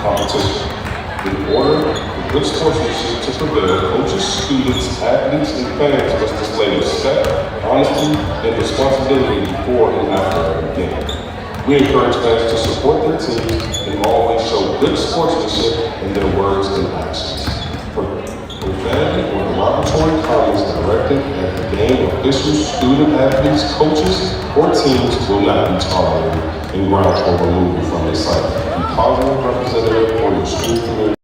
competition. In order for good sportsmanship to prevail, coaches, students, athletes, and fans must display respect, honesty, and responsibility before and after every game. We encourage fans to support their teams and always show good sportsmanship in their words and actions. Profanity or derogatory comments directed at the game officials, student athletes, coaches, or teams will not be tolerated and grounds or removed from the site. Be positive representative for your school community.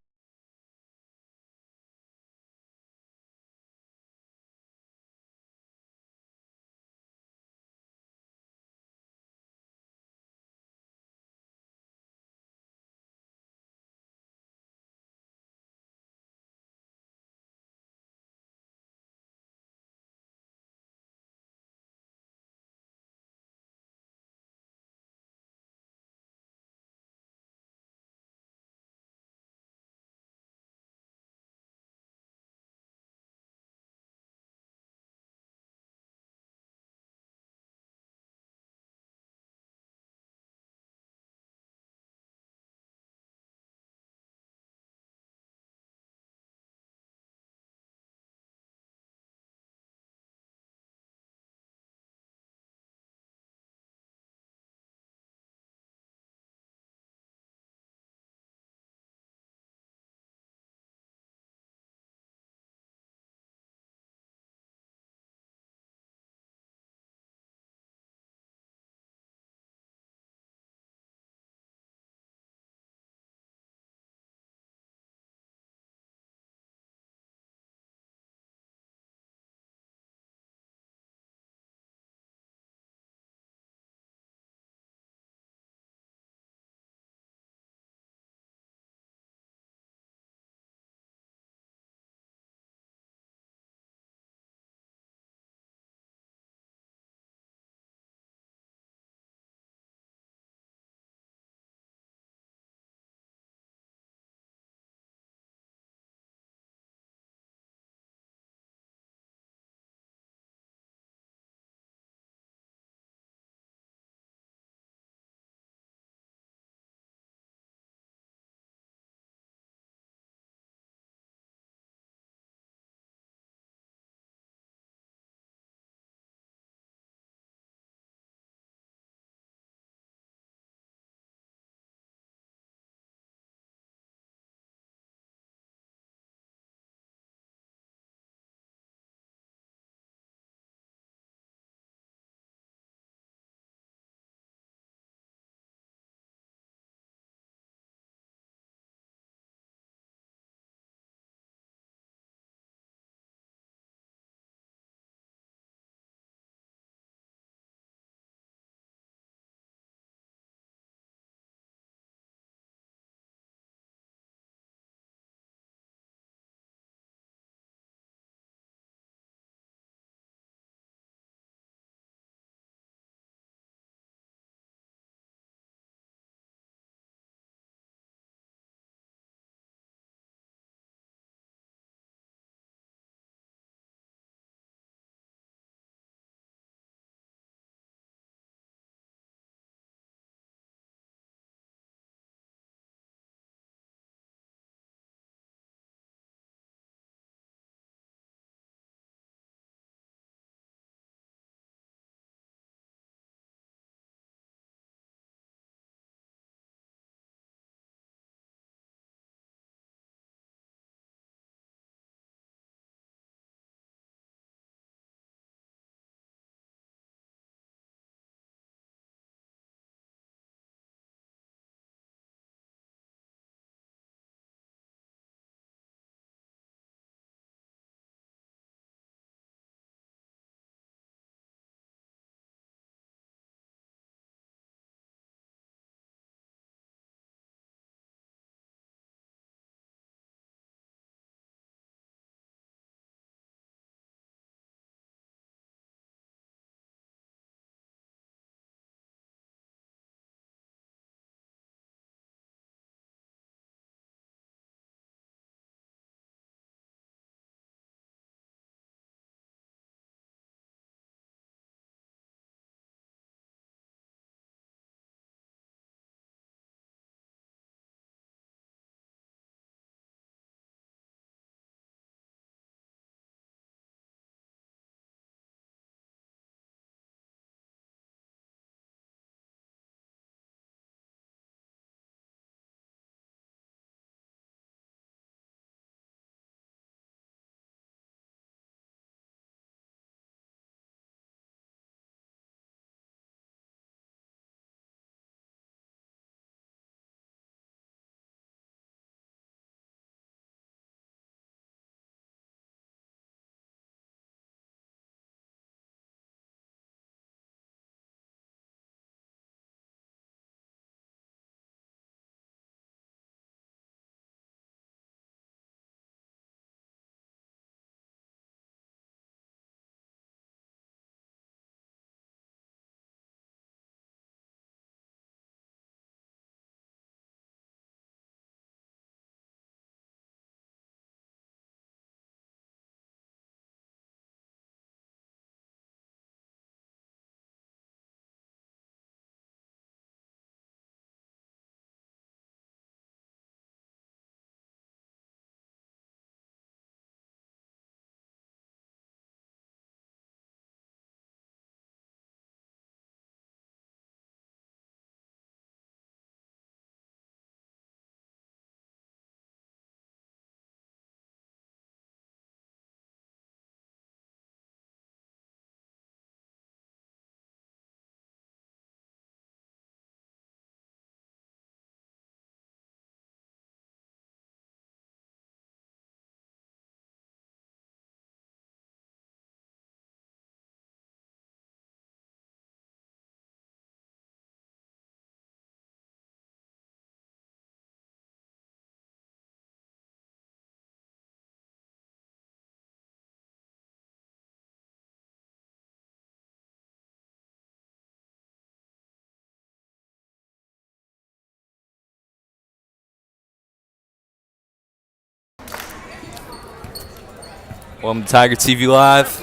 Welcome to Tiger TV Live.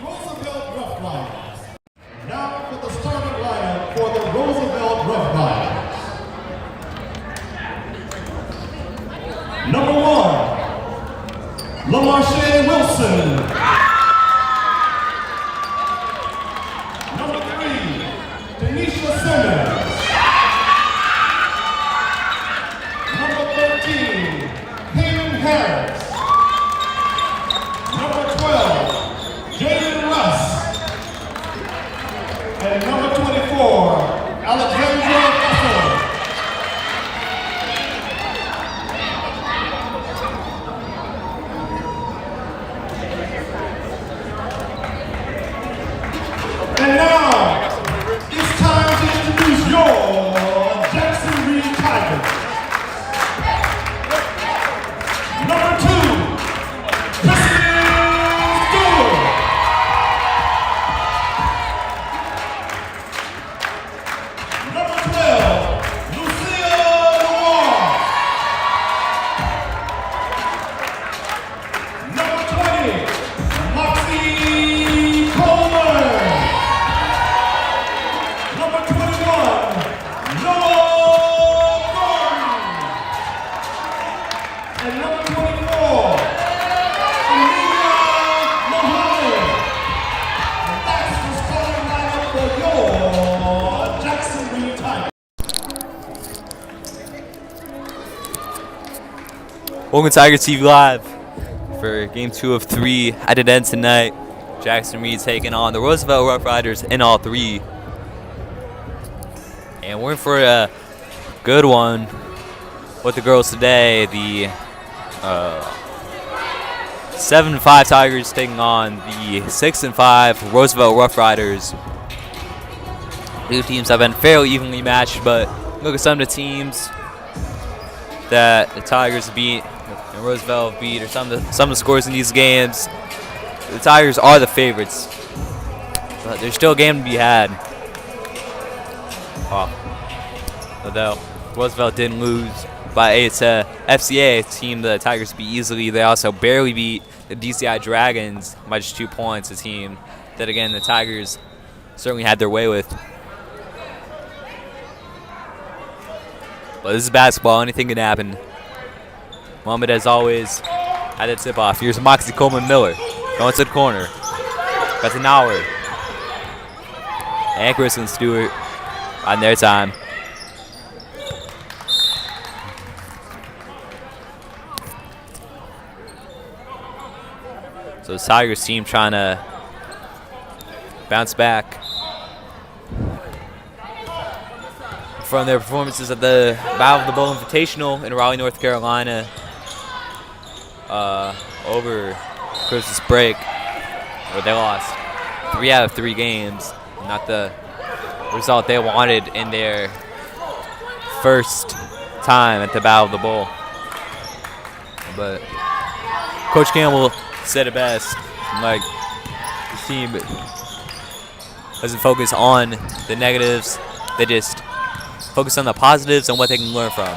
Roosevelt Rough Riders. Now for the starting lineup for the Roosevelt Rough Riders. Number 1, LaMarshae Wilson. Number 3, Tanisha Simmons. Number 13, Hayden Harris. Number 12, Jaden Russ. And number 24, Alexandra Russell. And now, it's time to introduce your Jackson Reed Tigers. Number 2, Kristen Stewart. Number 12, Lucia Lamar. Number 20, Moxie Coleman. Number 21, Noah Gordon. And number 24, Amelia Muhammad. And that's the starting lineup for your Jackson Reed Tigers. Welcome to Tiger TV Live for Game 2 of 3 at it end tonight. Jackson Reed taking on the Roosevelt Rough Riders in all 3. And we're in for a good one with the girls today. The 7-5 Tigers taking on the 6-5 Roosevelt Rough Riders. Two teams have been fairly evenly matched, but look at some of the teams that the Tigers beat and Roosevelt beat, or some of the scores in these games. The Tigers are the favorites, but there's still a game to be had. Although Roosevelt didn't lose by 8 to FCA, a team the Tigers beat easily. They also barely beat the DCI Dragons by just 2 points, a team that, again, the Tigers certainly had their way with. But this is basketball. Anything can happen. Muhammad, as always, had the tip-off. Here's Moxie Coleman-Miller going to the corner. Got to Nauer. And Kristen Stewart on their time. So the Tigers team trying to bounce back from their performances at the Battle of the Bowl Invitational in Raleigh, North Carolina over Christmas break, where they lost 3 out of 3 games. Not the result they wanted in their first time at the Battle of the Bowl. But Coach Campbell said it best, like, the team doesn't focus on the negatives, they just focus on the positives and what they can learn from.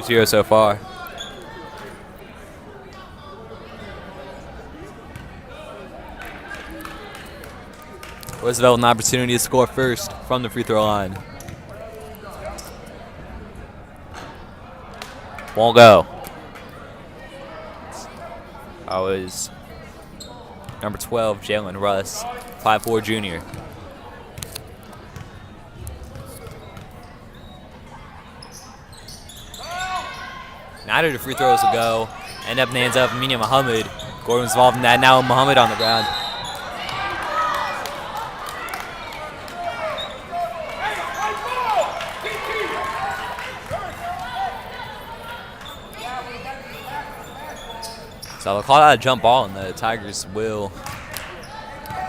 2-0 so far. Roosevelt an opportunity to score first from the free throw line. Won't go. That was number 12, Jalen Russ, 5'4" junior. Neither of the free throws will go. End up in the hands of Amelia Muhammad. Gordon was involved in that. Now Muhammad on the ground. So they'll call out a jump ball, and the Tigers will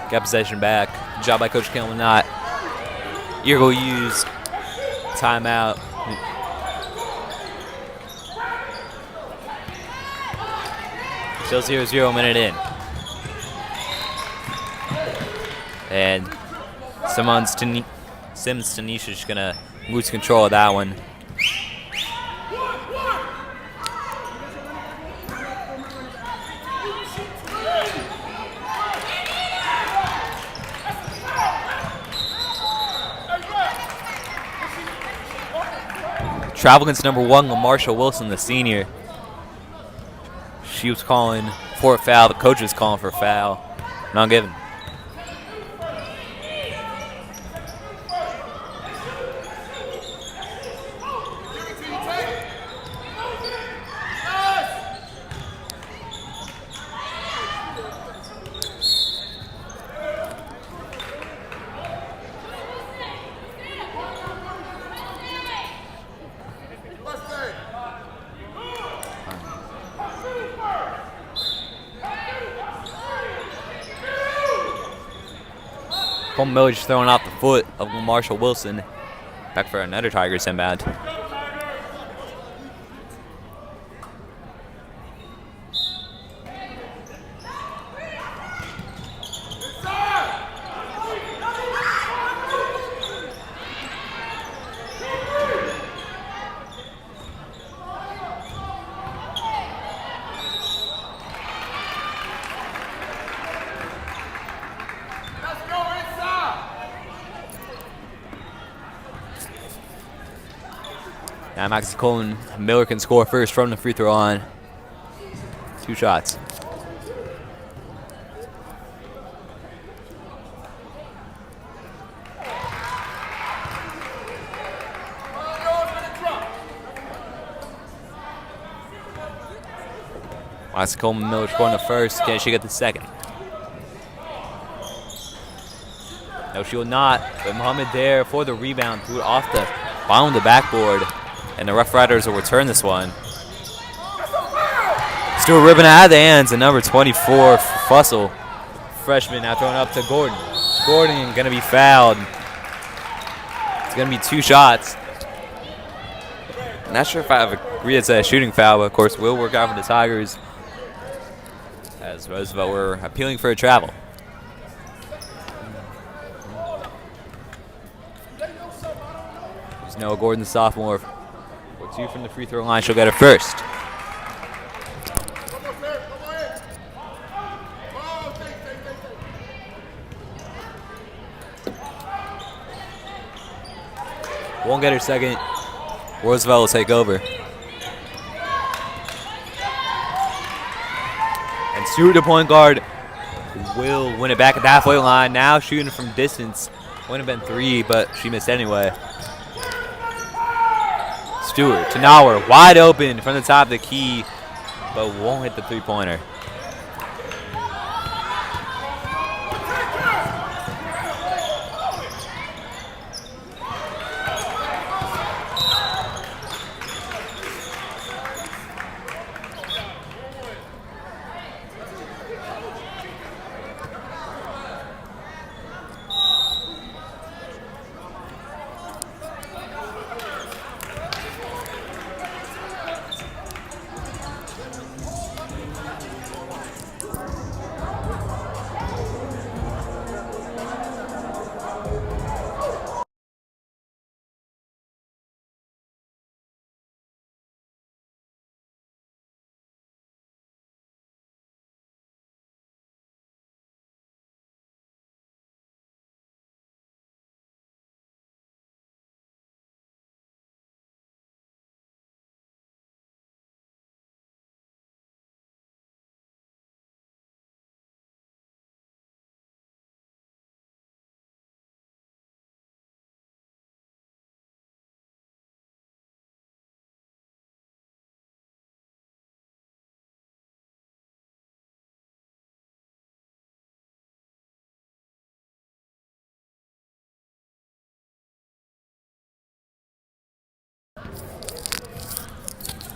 get possession back. Good job by Coach Campbell not eager to use timeout. Still 0-0 minute in. And Sims Tanisha is going to lose control of that one. Travel against number 1, LaMarsha Wilson, the senior. She was calling for a foul. The coach was calling for a foul. Not given. Miller just throwing off the foot of LaMarsha Wilson. Back for another Tigers inbound. Now Maxie Coleman, Miller can score first from the free throw line. 2 shots. Maxie Coleman, Miller scoring the first. Can she get the second? No, she will not. But Muhammad there for the rebound. Threw it off the bottom of the backboard. And the Rough Riders will return this one. Stewart ripping it out of the hands. And number 24, Fussell, freshman, now throwing up to Gordon. Gordon going to be fouled. It's going to be 2 shots. Not sure if I agree it's a shooting foul, but of course will work out for the Tigers. As Roosevelt were appealing for a travel. There's Noah Gordon, the sophomore. 2 from the free throw line. She'll get it first. Won't get her second. Roosevelt will take over. And Stewart, the point guard, will win it back at the halfway line. Now shooting from distance. Would have been 3, but she missed anyway. Stewart to Nauer, wide open from the top of the key, but won't hit the 3-pointer.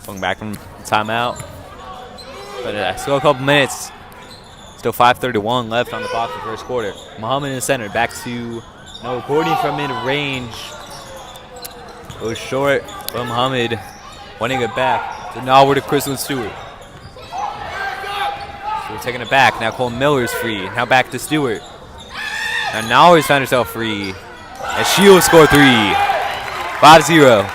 Going back from timeout. But still a couple minutes. Still 5:31 left on the clock for the first quarter. Muhammad in the center. Back to no Gordon from mid-range. It was short, but Muhammad winning it back. So now we're to Crystal Stewart. They're taking it back. Now Cole Miller's free. Now back to Stewart. And now he's found herself free. And she'll score 3. 5-0.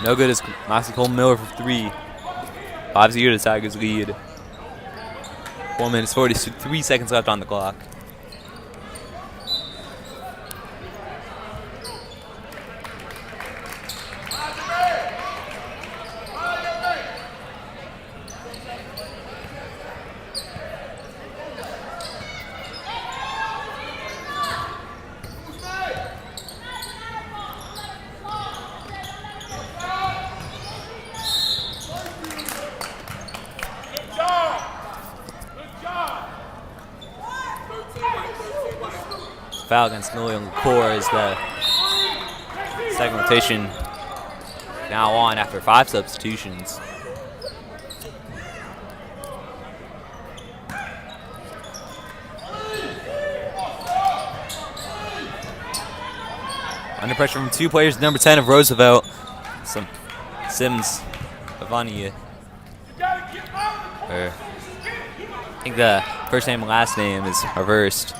No good as Moxie Cole Miller for 3. 5-0 to Tigers lead. 4 minutes, 43 seconds left on the clock. Foul against Nolan Core is the second rotation now on after 5 substitutions. Under pressure from 2 players, number 10 of Roosevelt, Sims Avani. I think the first name and last name is reversed.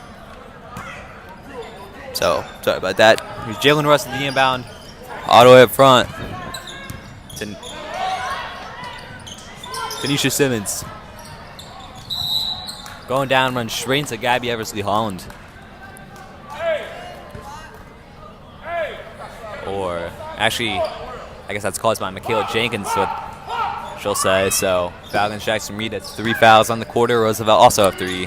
So, sorry about that. Here's Jalen Russ at the inbound. All the way up front. Tanisha Simmons. Going down, runs straight into Gabby Eversley Holland. Or, actually, I guess that's caused by Michaela Jenkins, what she'll say. So, foul against Jackson Reed. That's 3 fouls on the quarter. Roosevelt also have 3.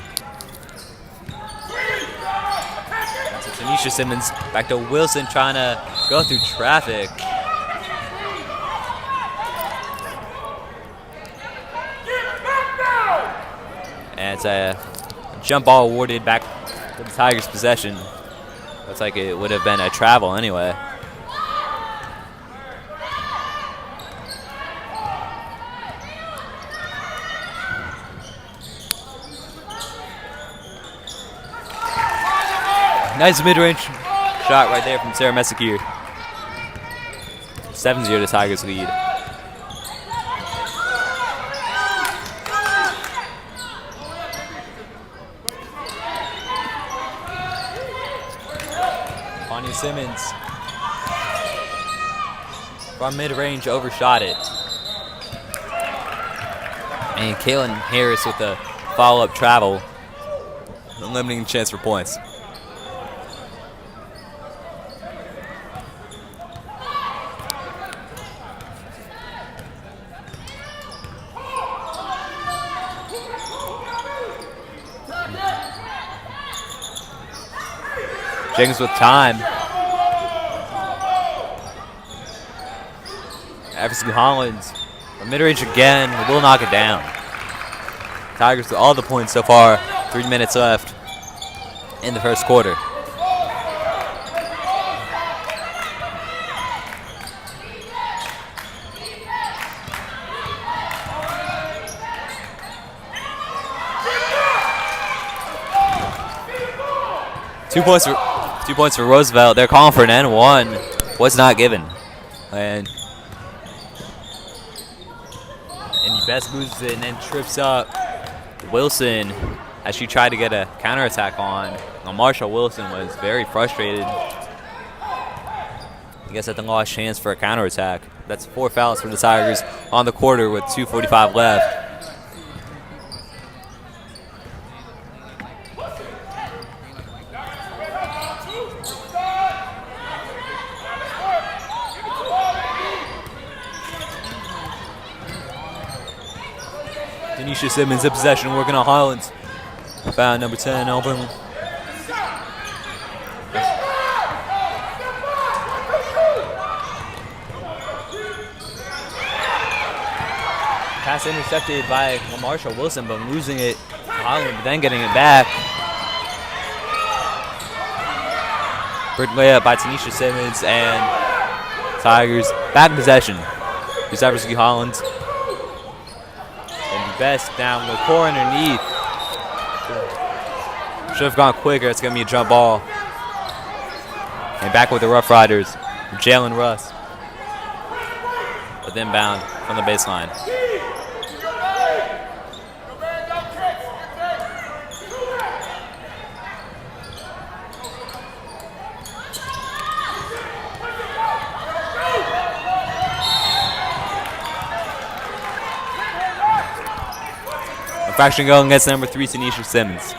Tanisha Simmons back to Wilson trying to go through traffic. And it's a jump ball awarded back to the Tigers' possession. Looks like it would have been a travel anyway. Nice mid-range shot right there from Sarah Messikier. 7-0 to Tigers lead. Vanya Simmons from mid-range overshot it. And Kaylin Harris with the follow-up travel, limiting chance for points. Jenkins with time. Eversley Hollins from mid-range again. Will knock it down. Tigers with all the points so far. 3 minutes left in the first quarter. Two points for Roosevelt. They're calling for an N1. Was not given. And Best moves it and then trips up Wilson as she tried to get a counterattack on. Marsha Wilson was very frustrated. I guess at the lost chance for a counterattack. That's 4 fouls for the Tigers on the quarter with 2:45 left. Tanisha Simmons in possession, working on Highlands. Foul number 10, open. Pass intercepted by Marshall Wilson, but losing it to Holland, but then getting it back. Big layup by Tanisha Simmons, and Tigers back in possession. Here's Eversley Holland. And Best down the core underneath. Should have gone quicker. It's going to be a jump ball. And back with the Rough Riders, Jalen Russ. With inbound from the baseline. Fraction going against number 3, Tanisha Simmons.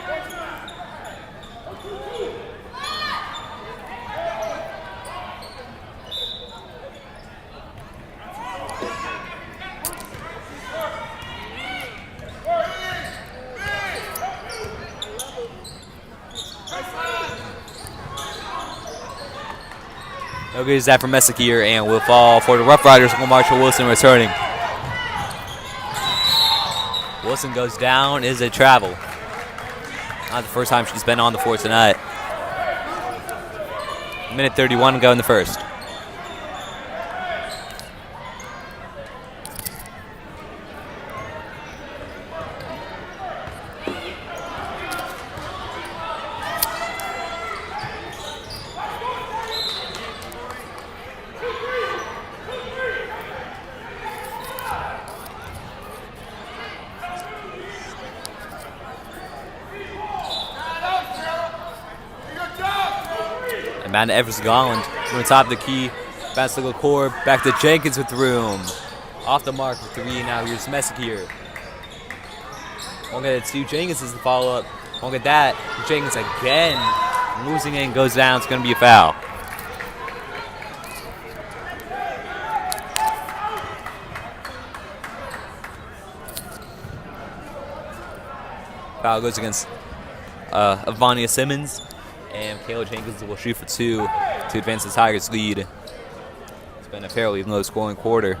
No good is that from Messick here, and will fall for the Rough Riders. Marshall Wilson returning. Wilson goes down, is a travel. Not the first time she's been on the floor tonight. Minute 31 to go in the first. Back to Eversley Holland from the top of the key. Bounce to the core. Back to Jenkins with room. Off the mark for 3. Now here's Messick here. Won't get it to Jenkins as the follow up. Won't get that. Jenkins again. Losing it and goes down. It's going to be a foul. Foul goes against Avania Simmons. And Kayla Jenkins will shoot for 2 to advance the Tigers' lead. It's been a fairly low-scoring quarter.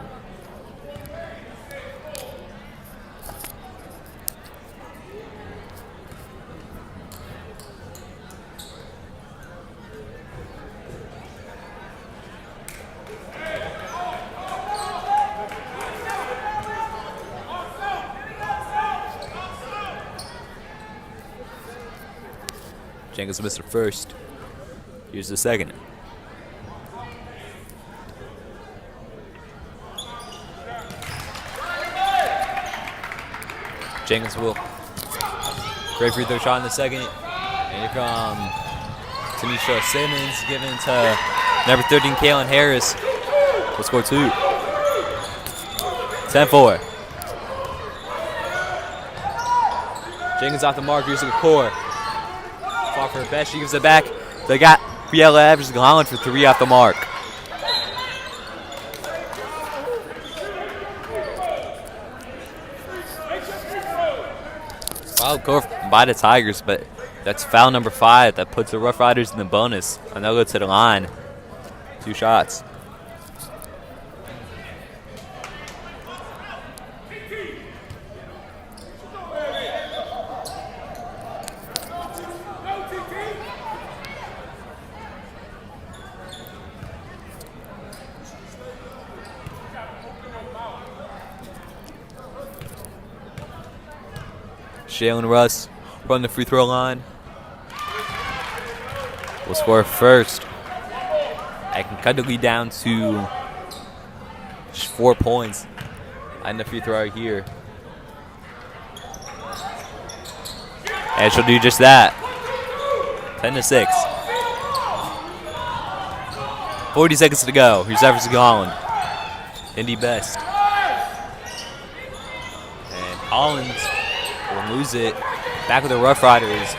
Jenkins missed the first. Here's the second. Jenkins will great free throw shot in the second. And here comes Tanisha Simmons giving to number 13, Kaylin Harris. Will score 2. 10-4. Jenkins off the mark, using the core. Far for her best, she gives it back. They got Briella Eversley Holland for 3 off the mark. Foul go by the Tigers, but that's foul number 5 that puts the Rough Riders in the bonus. And they'll go to the line. 2 shots. Jalen Russ from the free throw line will score first. I can cut the lead down to 4 points. And the free throw here. And she'll do just that. 10-6. 40 seconds to go. Here's Eversley Holland. Indy Best. And Holland will lose it. Back with the Rough Riders.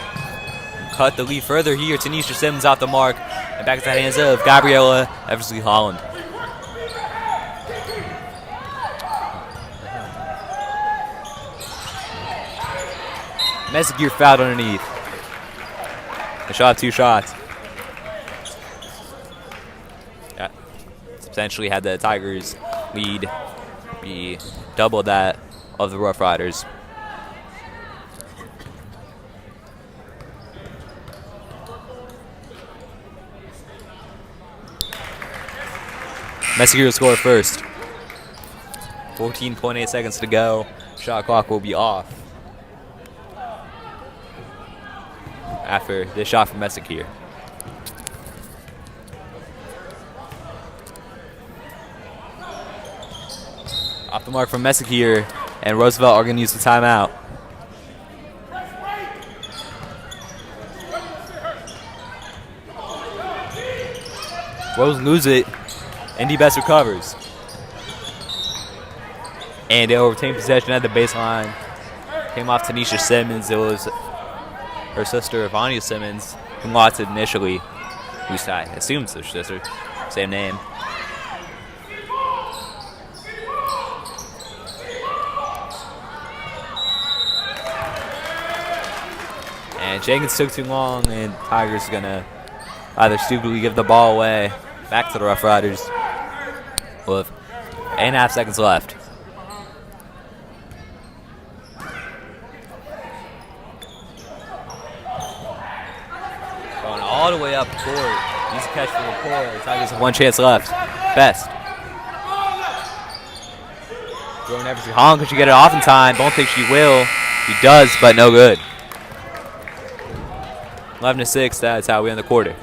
Cut the lead further here. Tanisha Simmons off the mark. And back to the hands of Gabriella Eversley Holland. Messick gear fouled underneath. They shot 2 shots. Yeah. Essentially had the Tigers lead be double that of the Rough Riders. Messick will score first. 14.8 seconds to go. Shot clock will be off after this shot from Messick here. Off the mark from Messick here, and Roosevelt are going to use the timeout. Rose lose it. Indy Best recovers. And they retain possession at the baseline. Came off Tanisha Simmons. It was her sister, Vanya Simmons, who lost it initially. Who's I assume it's her sister. Same name. And Jenkins took too long, and Tigers going to either stupidly give the ball away back to the Rough Riders with 8.5 seconds left. Going all the way up the court. He's a catch for the court. The Tigers have one chance left. Best. Throwing everything. Hong, could she get it off in time? Don't think she will. She does, but no good. 11-6, that's how we end the quarter.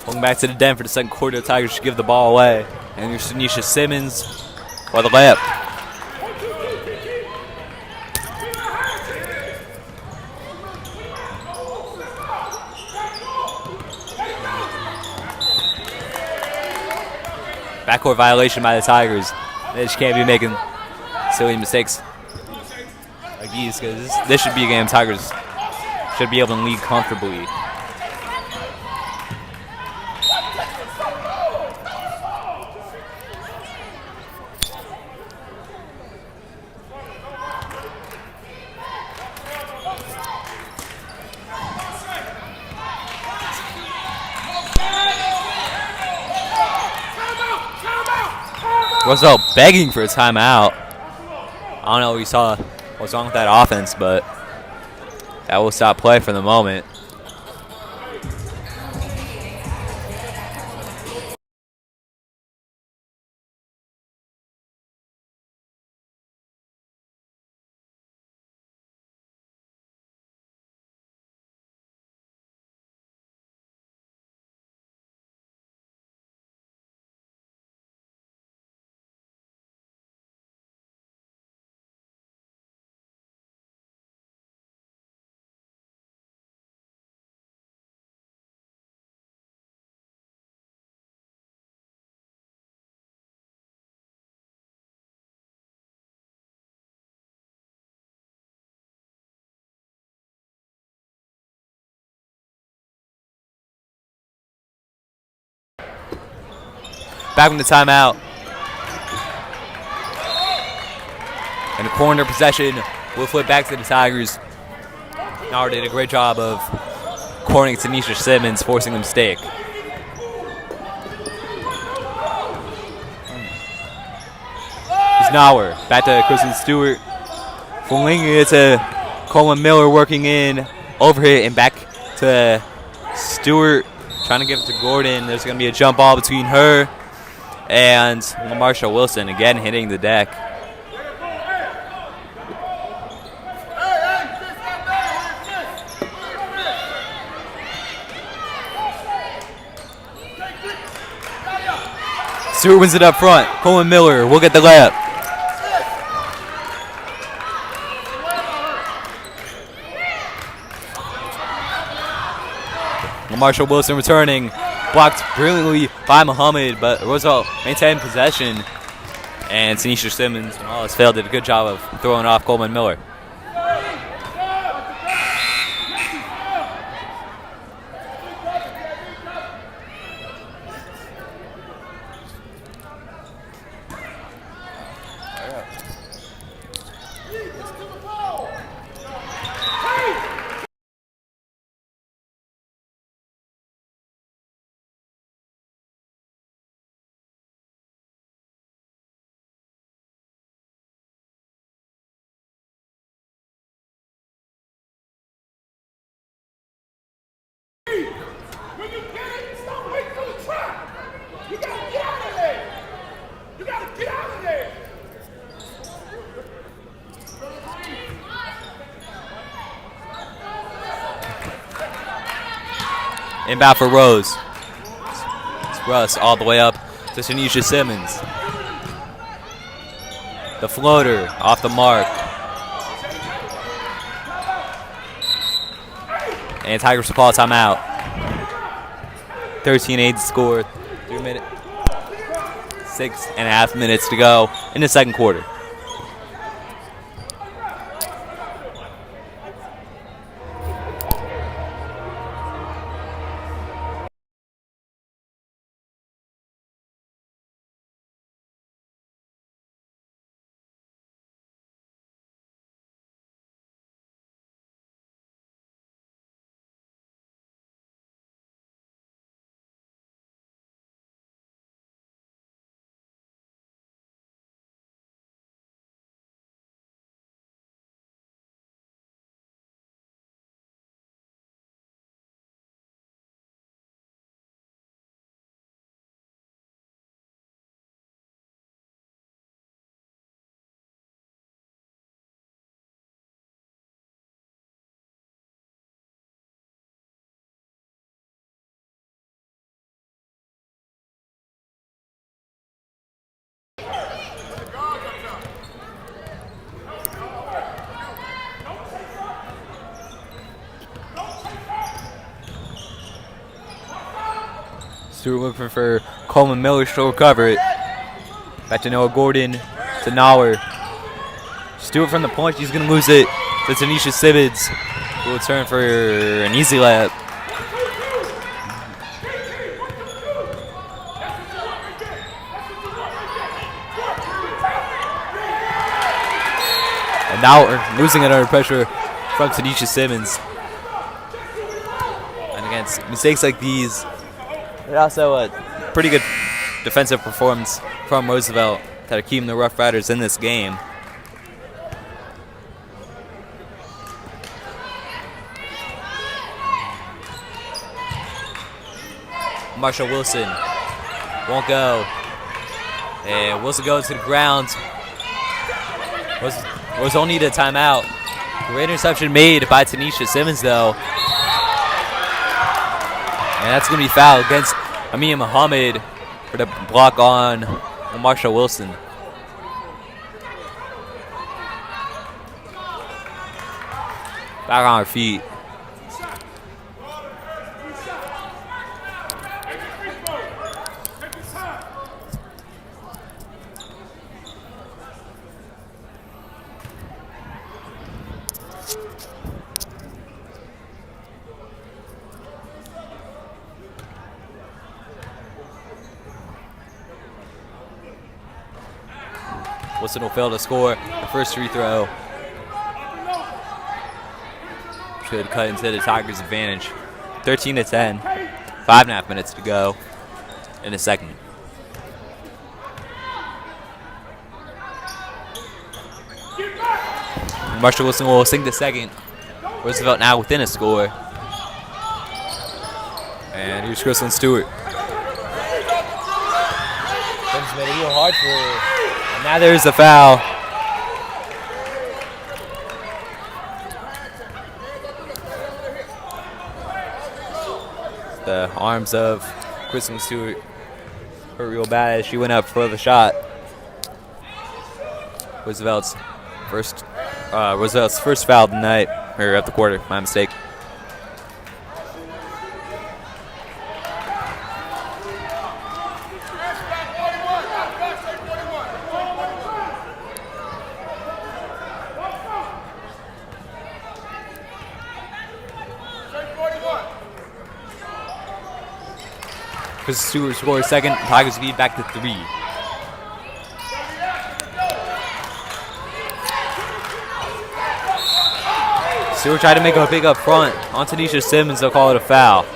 Welcome back to the den for the second quarter. The Tigers should give the ball away. And here's Tanisha Simmons for the layup. Backcourt violation by the Tigers. They just can't be making silly mistakes like these, because this should be a game Tigers should be able to lead comfortably. Roosevelt begging for a timeout. I don't know if you saw what's wrong with that offense, but that will stop play for the moment. back from the timeout. And a corner possession will flip back to the Tigers. Nauer did a great job of cornering Tanisha Simmons, forcing a mistake. It's Nauer. Back to Kristen Stewart. Flinging it to Coleman Miller, working in, overhit, and back to Stewart. Trying to give it to Gordon. There's going to be a jump ball between her and LaMarsha Wilson. Again, hitting the deck. Stewart wins it up front. Coleman Miller will get the layup. LaMarsha Wilson returning. Blocked brilliantly by Muhammad, but Roosevelt maintained possession. And Tanisha Simmons, when all has failed, did a good job of throwing off Coleman Miller. When you get it, stop waiting for the trap. You gotta get out of there. You gotta get out of there. Inbound for Rose. It's Russ all the way up to Tanisha Simmons. The floater off the mark. And Tigers will call a timeout. 13-8 score. 6.5 minutes to go in the second quarter. Stewart looking for Coleman Miller to recover it. Back to Noah Gordon to Nauer. Stewart from the point. She's going to lose it to Tanisha Simmons. Will return for an easy layup. And Nauer losing it under pressure from Tanisha Simmons. And against mistakes like these, but also a pretty good defensive performance from Roosevelt that are keeping the Rough Riders in this game. Marshall Wilson won't go. And Wilson goes to the ground. Was only a timeout. Great interception made by Tanisha Simmons, though. And that's going to be fouled against Amia Muhammad for the block on Marshall Wilson. Back on her feet. Wilson will fail to score the first free throw. Should cut into the Tigers' advantage. 13-10. 5.5 minutes to go in the second. Marshall Wilson will sink the second. Roosevelt now within a score. And here's Kristen Stewart. Tim's made it real hard for her. And now there's a foul. The arms of Kristen Stewart hurt real bad as she went up for the shot. Roosevelt's first foul of the night, or of the quarter, my mistake. Chris Stewart scores second. Tigers lead back to 3. Stewart tried to make a big up front. On Tanisha Simmons, they'll call it a foul.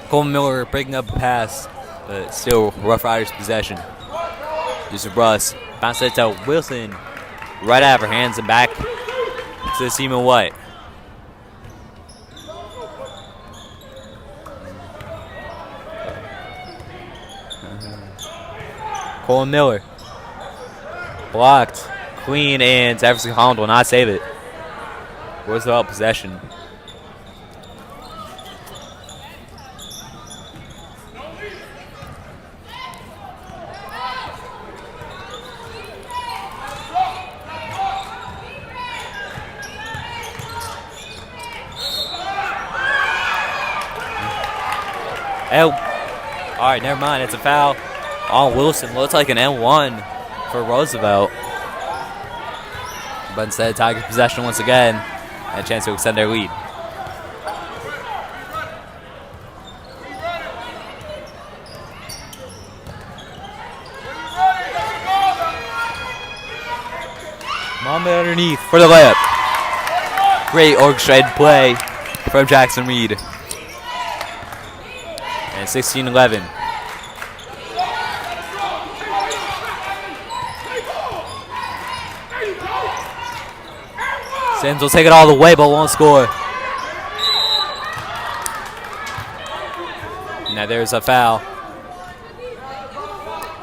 Coleman Miller breaking up a pass, but still Rough Riders possession. Here's Russ. Bounce it to Wilson. Right out of her hands and back to Seaman White. Coleman Miller. Blocked. Clean, and Jefferson Holland will not save it. Roosevelt possession. All right, never mind. It's a foul on Wilson. Looks like an N1 for Roosevelt. But instead, Tigers possession once again. And a chance to extend their lead. Mamba underneath for the layup. Great orchestrated play from Jackson Reed. And 16-11. Sims will take it all the way, but won't score. Now there's a foul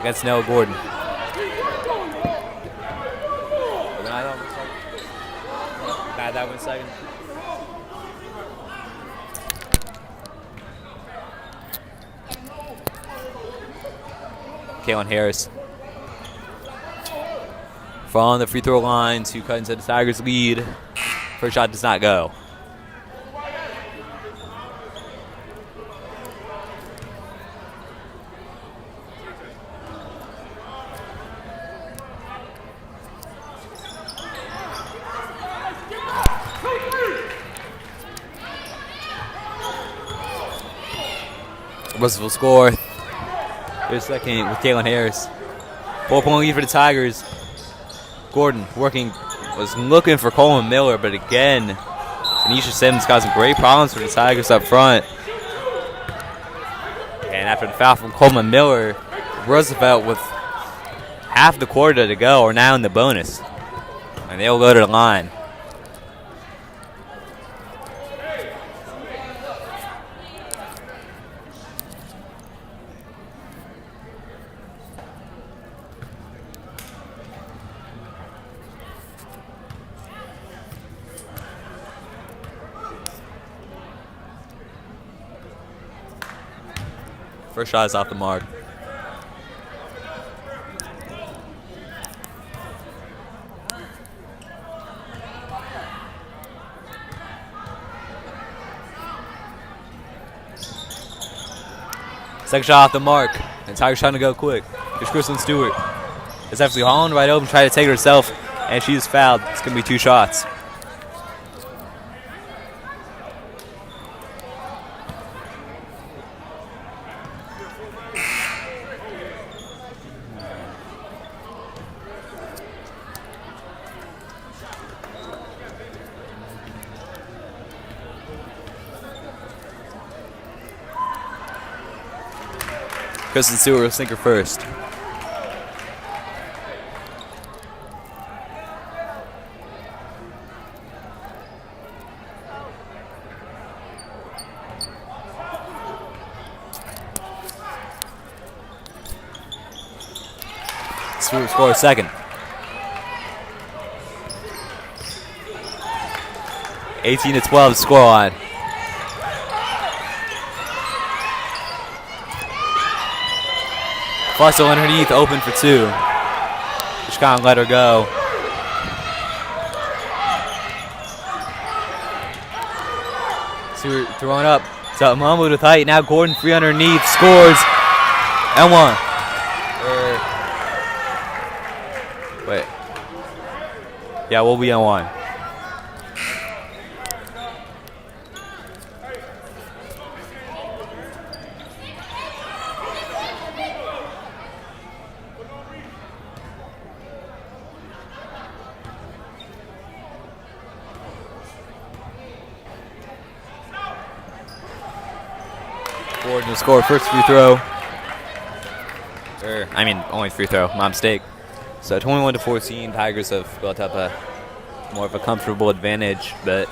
against Noah Gordon. Bad that 1 second. Kalen Harris from the free throw line to cut into the Tigers' lead. First shot does not go. Russell will score. There's second with Kalen Harris. 4-point lead for the Tigers. Gordon was looking for Coleman Miller, but again, Tanisha Simmons causing great problems for the Tigers up front. And after the foul from Coleman Miller, Roosevelt with half the quarter to go are now in the bonus. And they'll go to the line. First shot is off the mark. Second shot off the mark. And Tiger's trying to go quick. Here's Kristen Stewart. It's actually Holland right open, trying to take it herself, and she is fouled. It's going to be 2 shots. Kristen Stewart will sink her first. Stewart scores second. 18-12 score line. Fussell underneath, open for 2. Just kind of let her go. Stewart throwing up. So Mahmoud with height. Now Gordon free underneath. Scores. And 1. Wait. Yeah, we'll be on 1. Gordon will score first free throw. Only free throw. My mistake. So 21-14, Tigers have built up more of a comfortable advantage, but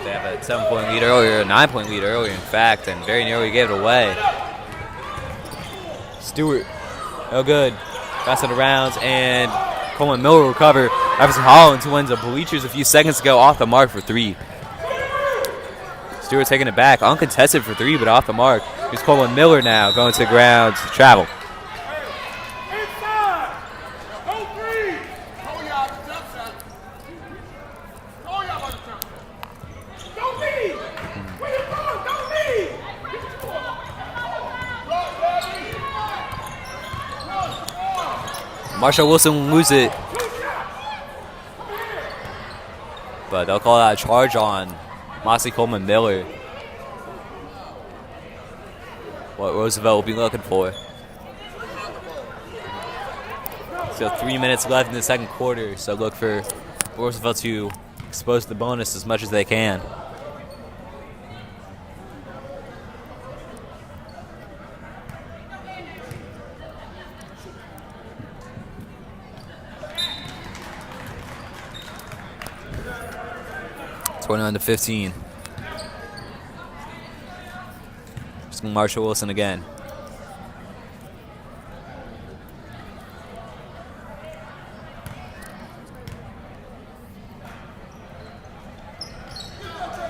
they have a 7-point lead earlier, a 9-point lead earlier, in fact, and very nearly gave it away. Stewart, no good. Pass it around, and Coleman Miller will recover. Jefferson Hollins, who wins the bleachers a few seconds ago, off the mark for 3. Stewart taking it back, uncontested for 3, but off the mark. Here's Coleman Miller now going to the ground to travel. Marshall Wilson will lose it, but they'll call that a charge on Moxie Coleman Miller. What Roosevelt will be looking for. So 3 minutes left in the second quarter, so look for Roosevelt to expose the bonus as much as they can. On to 15. Just Marshall Wilson again.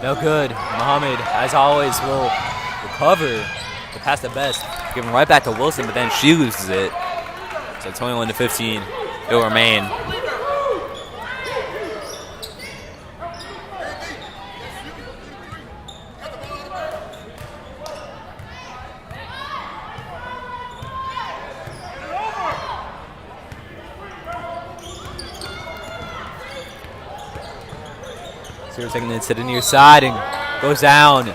No good. Muhammad, as always, will recover the pass the best, giving right back to Wilson, but then she loses it. So 21-15, it will remain. Taking it to the near side and goes down.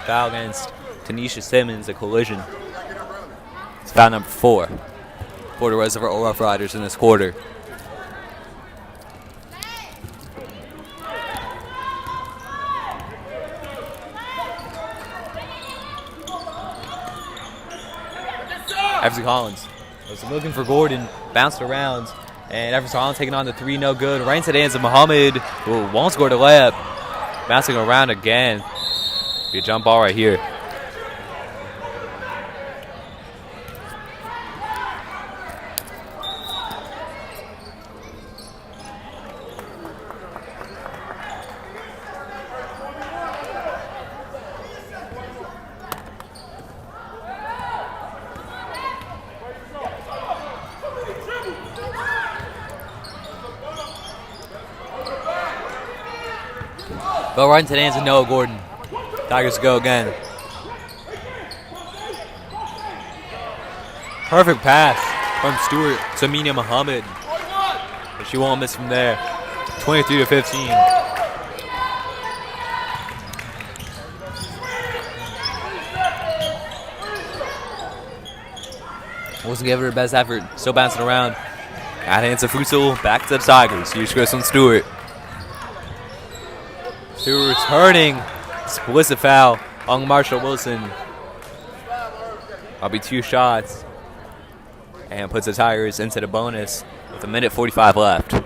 Foul against Tanisha Simmons, a collision. It's foul number 4 for the Reservoir Rough Riders in this quarter. Eversley Collins was looking for Gordon, bounced around. And Everson Holland taking on the 3, no good. Right into the hands of Muhammad, who won't score the layup. Bouncing around again. Be a jump ball right here. Ball right into the hands of Noah Gordon. Tigers go again. Perfect pass from Stewart to Mina Muhammad. But she won't miss from there. 23-15. Wilson gave her her best effort. Still bouncing around. Out hands to Futsal. Back to the Tigers. Here's Kristen Stewart. Stewart returning. Explicit foul on Marshall Wilson. I'll be 2 shots. And puts the Tigers into the bonus with 1:45 left. It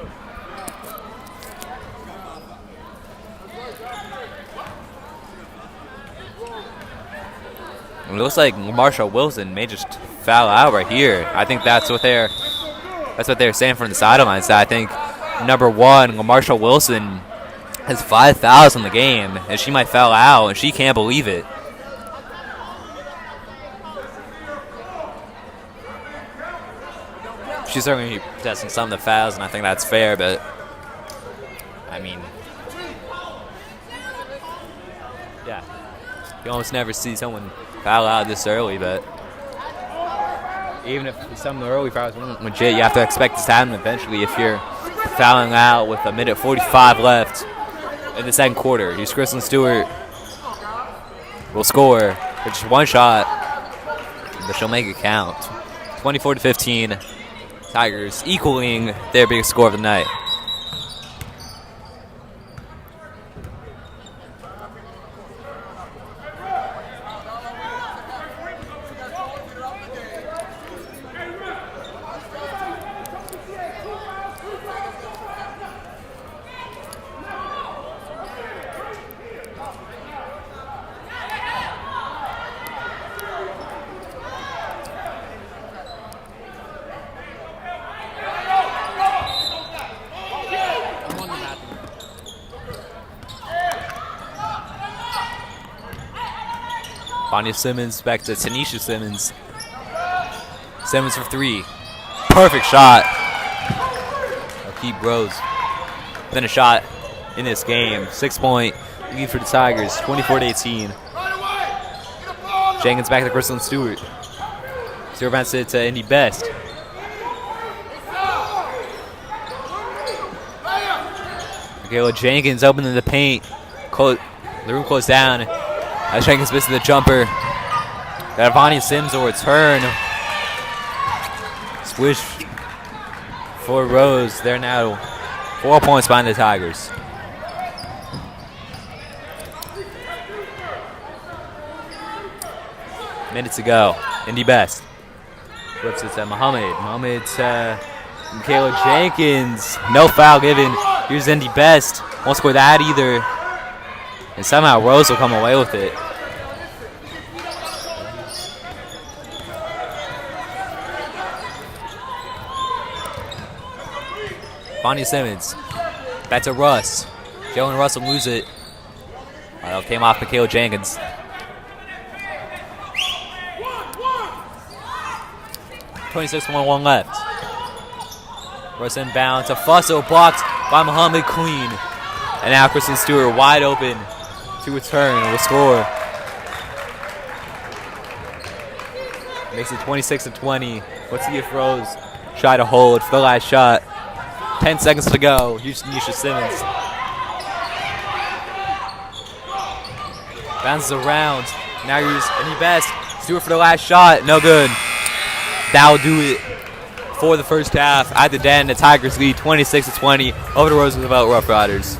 looks like Marshall Wilson may just foul out right here. I think that's what they're saying from the sidelines. I think number 1, Marshall Wilson, has 5 fouls in the game, and she might foul out, and she can't believe it. She's certainly protesting some of the fouls, and I think that's fair, but I mean, yeah, you almost never see someone foul out this early, but even if some of the early fouls weren't legit, you have to expect this to happen eventually if you're fouling out with 1:45 left in the second quarter. Here's Kristen Stewart. Will score with just 1 shot, but she'll make it count. 24-15. Tigers equaling their biggest score of the night. Vanya Simmons back to Tanisha Simmons. Simmons for 3. Perfect shot. Keep Rose. Then a shot in this game. 6-point lead for the Tigers. 24-18. Jenkins back to Kristen Stewart. Stewart bounces it to Indy Best. Michaela Jenkins opening the paint. The room closed down. As Jenkins missing the jumper. Got Vanya Sims will return. Swish for Rose. They're now 4 points behind the Tigers. Minutes to go. Indy Best. Flips it to Muhammad. Muhammad to Michaela Jenkins. No foul given. Here's Indy Best. Won't score that either. And somehow Rose will come away with it. Vanya Simmons. Back to Russ. Jalen Russ will lose it. Came off Michaela Jenkins. 26-1 left. Russ inbound to Fussell. Blocked by Muhammad Clean. And now Kristen Stewart wide open to return and will score. Makes it 26-20. Let's see if Rose try to hold for the last shot. 10 seconds to go. Here's Tanisha Simmons. Bounces around. Now here's Indy Best. Stewart for the last shot. No good. That'll do it for the first half. At the Den, the Tigers lead 26-20 over the Roosevelt Rough Riders.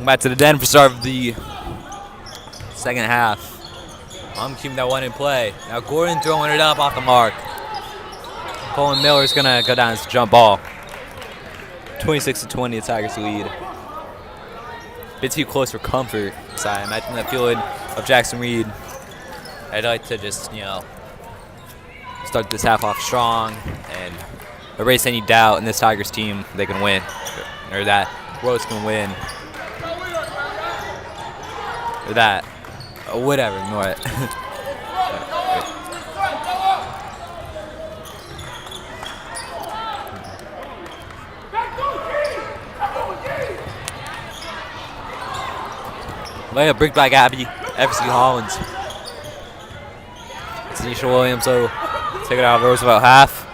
Welcome back to the den for start of the second half. I'm keeping that one in play. Now Gordon throwing it up off the mark. Colin Miller's gonna go down as a jump ball. 26-20, the Tigers lead. A bit too close for comfort. So I imagine that feeling of Jackson Reed. I'd like to just, start this half off strong and erase any doubt in this Tigers team they can win, or that Rose can win, or that, whatever, ignore it. Layup brick by Gabby, FC Hollins. Tanisha Williams, so take it out of Roosevelt half.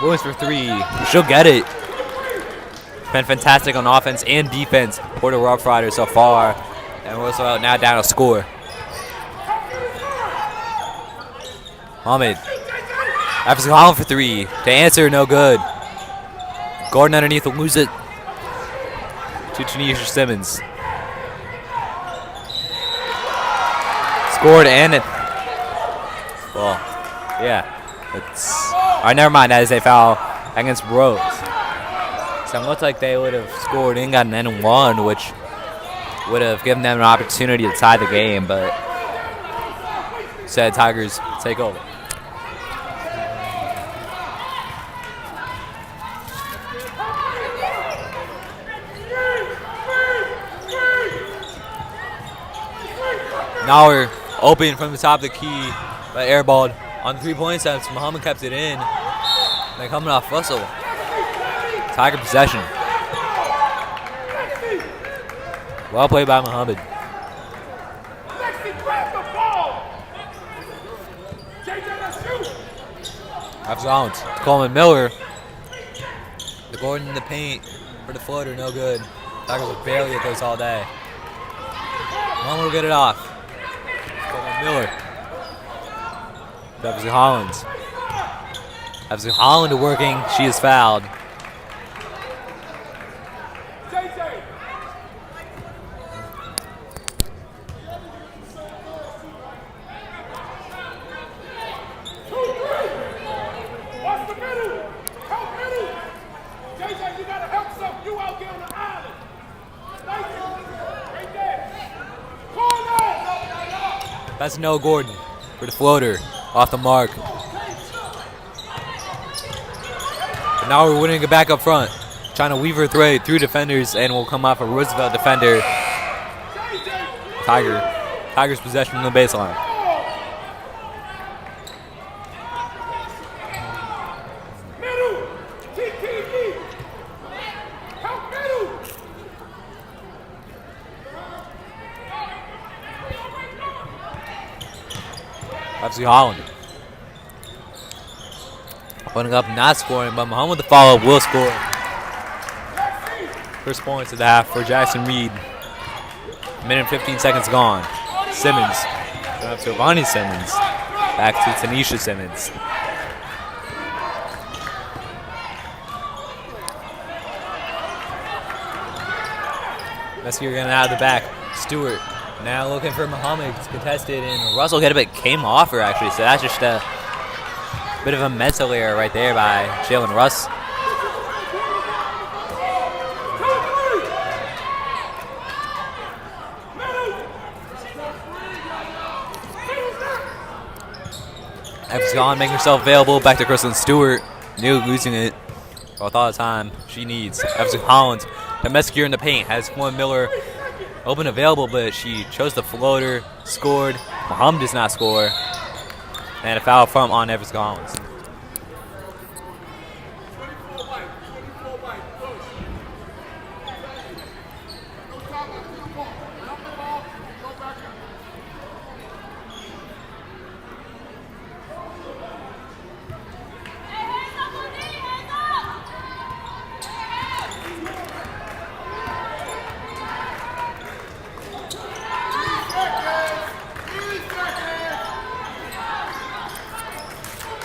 Williams for three. She'll get it. Been fantastic on offense and defense for the Rough Riders so far. And Roosevelt now down a score. Mohamed. After Holland for three. To answer, no good. Gordon underneath will lose it to Tanisha Simmons. Scored and it. Well, yeah. It's. Alright, never mind. That is a foul against Rose. So it looked like they would have scored and gotten an N1, which would have given them an opportunity to tie the game, but instead Tigers take over. Now we're open from the top of the key, but airballed on the 3-point sets. Muhammad kept it in. They're coming off Russell. Tiger possession. Well played by Muhammad. That's Rollins. Coleman Miller. The Gordon in the paint for the floater, no good. Tigers will barely get those all day. Muhammad will get it off. Coleman Miller. FC Hollins. FC Holland working. She is fouled. That's no Gordon for the floater. Off the mark. But now we're winning it back up front. Trying to weave her thread through defenders and will come off a Roosevelt defender. Tigers possession from the baseline. FC Holland. Putting up, not scoring, but Muhammad with the follow-up will score. First points of the half for Jackson Reed. Minute and 15 seconds gone. Simmons. Going up to Ronnie Simmons. Back to Tanisha Simmons. Mesquier getting out of the back. Stewart. Now looking for Muhammad. It's contested, and Russell hit it, but came off her actually. So that's just a bit of a mental error right there by Jalen Russ. Ev's gone, making herself available. Back to Kristen Stewart. Nearly losing it with all the time she needs. Ev's Hollins. The Mesquier in the paint has Coleman Miller open available, but she chose the floater, scored. Muhammad does not score. And a foul from on Evers Collins.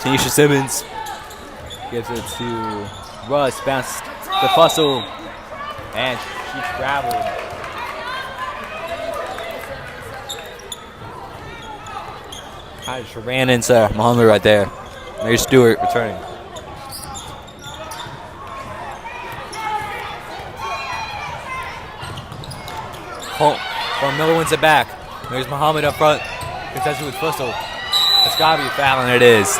Tanisha Simmons Gives it to Russ. Bounce to Fussell. And she traveled. Kind of just ran into Muhammad right there. There's Stewart returning. From Miller wins it back. There's Muhammad up front. Contested with Fussell. It's got to be a foul, and it is.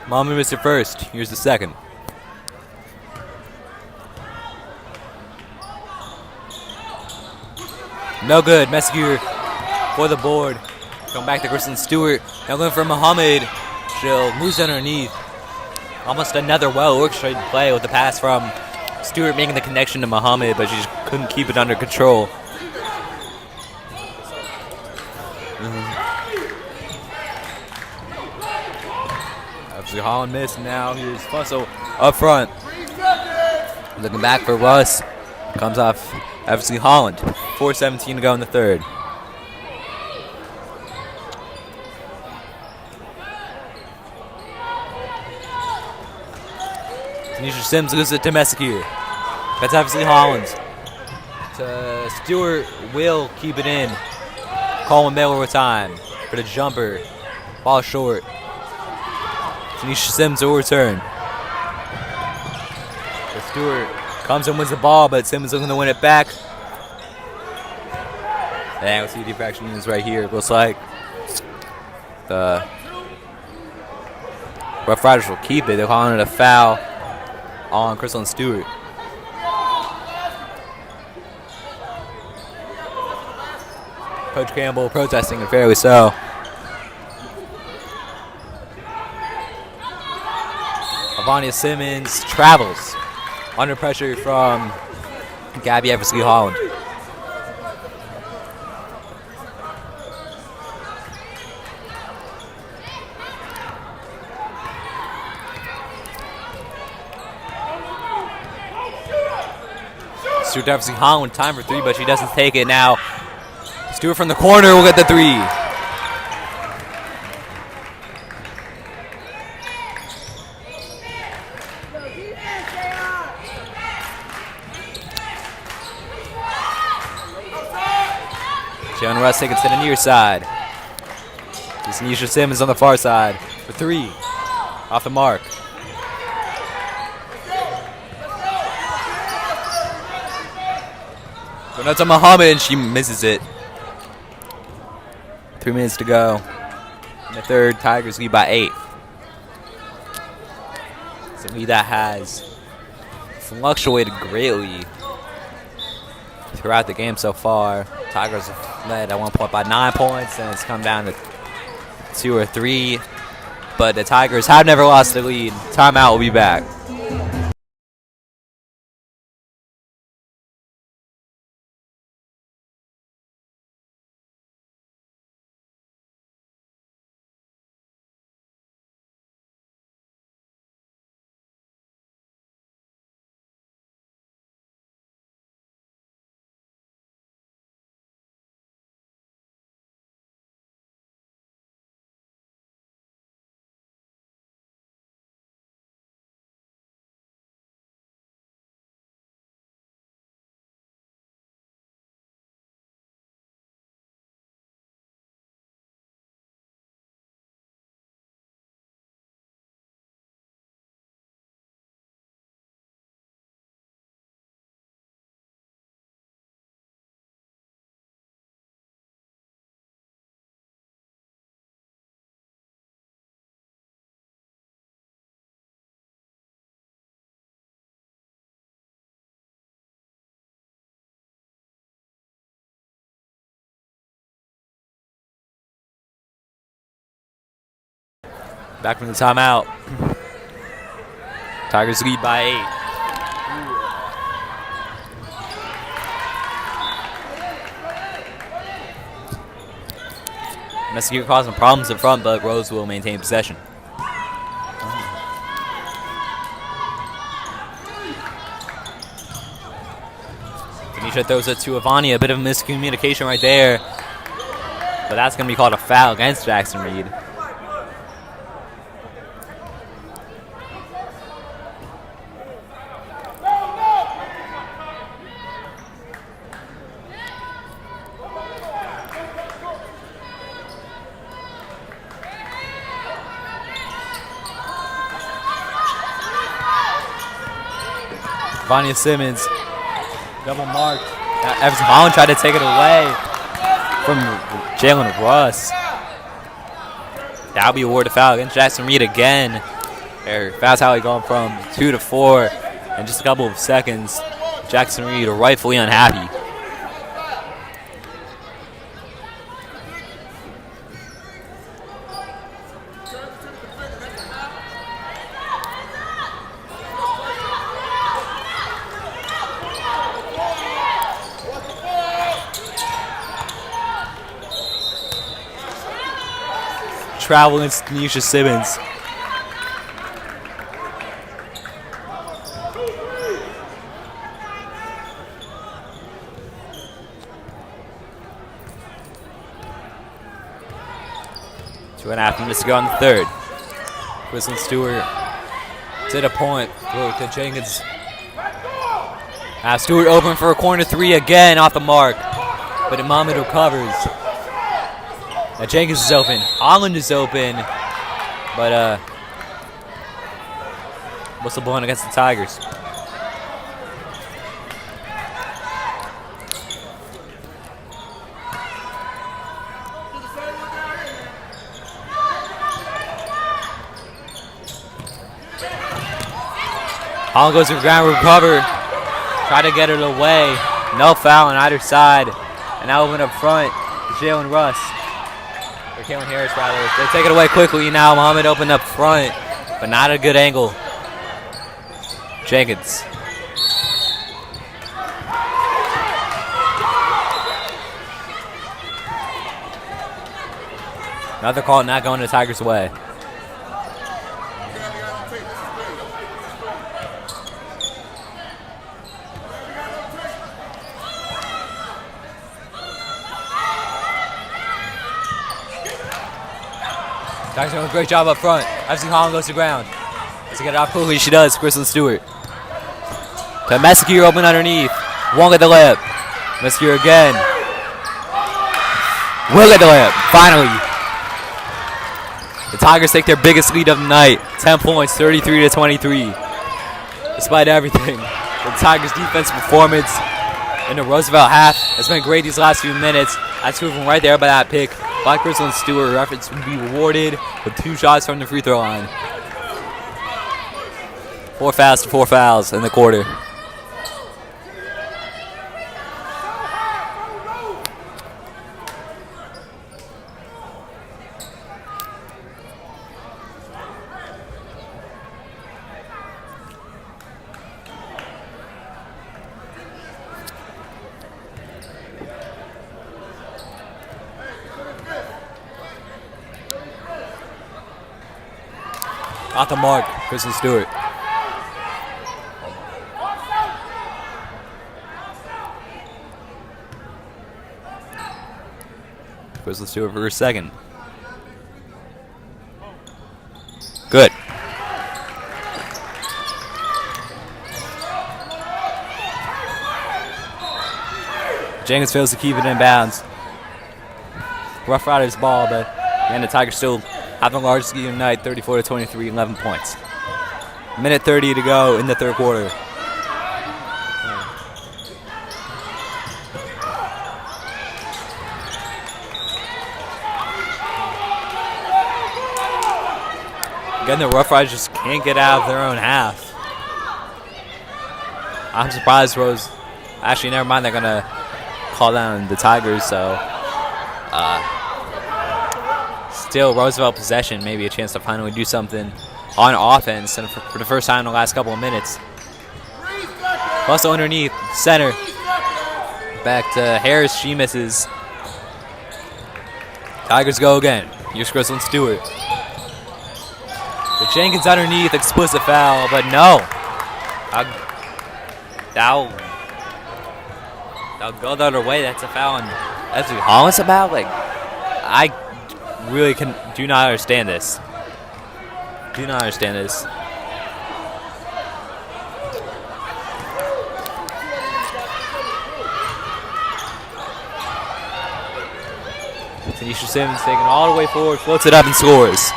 Muhammad missed it first. Here's the second. No good. Messenger for the board. Come back to Kristen Stewart. Now going for Muhammad. She'll moves underneath. Almost another well-orchestrated play with the pass from Stewart making the connection to Muhammad, but she just couldn't keep it under control. Obviously Holland missed. Now here's Fussell up front. Looking back for Russ. Comes off obviously Holland. 4:17 to go in the third. Tanisha Sims loses it to Messenger. That's obviously Holland. Stewart will keep it in. Coleman Miller with time for the jumper. Ball short. Tanisha Sims will return. So Stewart comes and wins the ball, but Sims looking to win it back. And we'll see the infraction is right here. It looks like the Rough Riders will keep it. They're calling it a foul on Crystal and Stewart. Coach Campbell protesting, and fairly so. Avania Simmons travels under pressure from Gabby Eversley Holland. Stewart Eversley Holland time for three, but she doesn't take it now. Stewart from the corner will get the three. Jalen Russ taking it to the near side. This Nisha Simmons on the far side for three. Off the mark. Going out to Muhammad, and she misses it. 3 minutes to go. In the third, Tigers lead by 8. It's a lead that has fluctuated greatly throughout the game so far. Tigers have led at one point by 9 points, and it's come down to 2 or 3. But the Tigers have never lost the lead. Timeout will be back. Back from the timeout. Tigers lead by 8. Mesquite causing problems in front, but Rose will maintain possession. Tanisha throws it to Ivani. A bit of miscommunication right there. But that's going to be called a foul against Jackson Reed. Vanya Simmons, double marked. Everson Holland tried to take it away from Jalen Russ. That'll be awarded a foul against Jackson Reed again. Foul's how he gone from 2 to 4 in just a couple of seconds. Jackson Reed are rightfully unhappy. Travel against Tanisha Simmons. Two and a half minutes to go on the third. Kristen Stewart to the point. To Jenkins. Stewart open for a corner three again off the mark. But Imamid recovers. Jenkins is open. Holland is open. But whistle blowing against the Tigers. Holland goes to the ground, recover. Try to get it away. No foul on either side. And now open up front. Jalen Russ. Or Kalen Harris, rather. They take it away quickly now. Muhammad opened up front, but not a good angle. Jenkins. Another call not going the Tigers' way. Tigers doing a great job up front. FC Holland goes to the ground. Let's get it off quickly. She does. Kristen Stewart. To Mesquite open underneath. Won't get the layup. Mesquite again. Will get the layup. Finally. The Tigers take their biggest lead of the night. 10 points, 33-23. Despite everything, the Tigers' defensive performance in the Roosevelt half has been great these last few minutes. That's proven right there by that pick. Black Crystal and Stewart reference will be rewarded with 2 shots from the free throw line. 4 fouls to 4 fouls in the quarter. Off the mark, Kristen Stewart. Kristen Stewart for her second. Good. Jenkins fails to keep it in bounds. Rough Riders ball, but and the Tigers still have the largest lead tonight, 34-23, 11 points. Minute 30 to go in the third quarter. Again, the Rough Riders just can't get out of their own half. I'm surprised Rose. Actually, never mind. They're gonna call down the Tigers. So, still Roosevelt possession, maybe a chance to finally do something on offense, and for the first time in the last couple of minutes. Bustle underneath, center. Back to Harris, she misses. Tigers go again. Here's Crystal Stewart. But Jenkins underneath, explicit foul, but no. That'll go the other way. That's a foul. And that's what Holland's about. Like, I really do not understand this. Do not understand this. Tanisha Simmons taking all the way forward, floats it up and scores.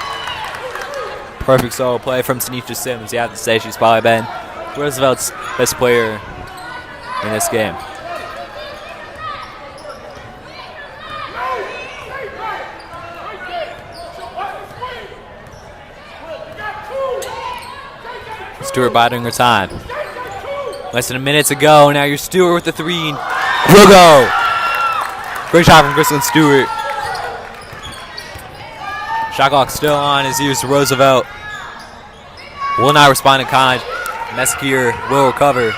Perfect solo play from Tanisha Simmons. You have to say she's probably been Roosevelt's best player in this game. Stewart biding her time. Less than a minute to go. Now you're Stewart with the three. Will go. Great shot from Kristen Stewart. Shot clock still on as used to Roosevelt. Will not respond in kind. Meskier will recover.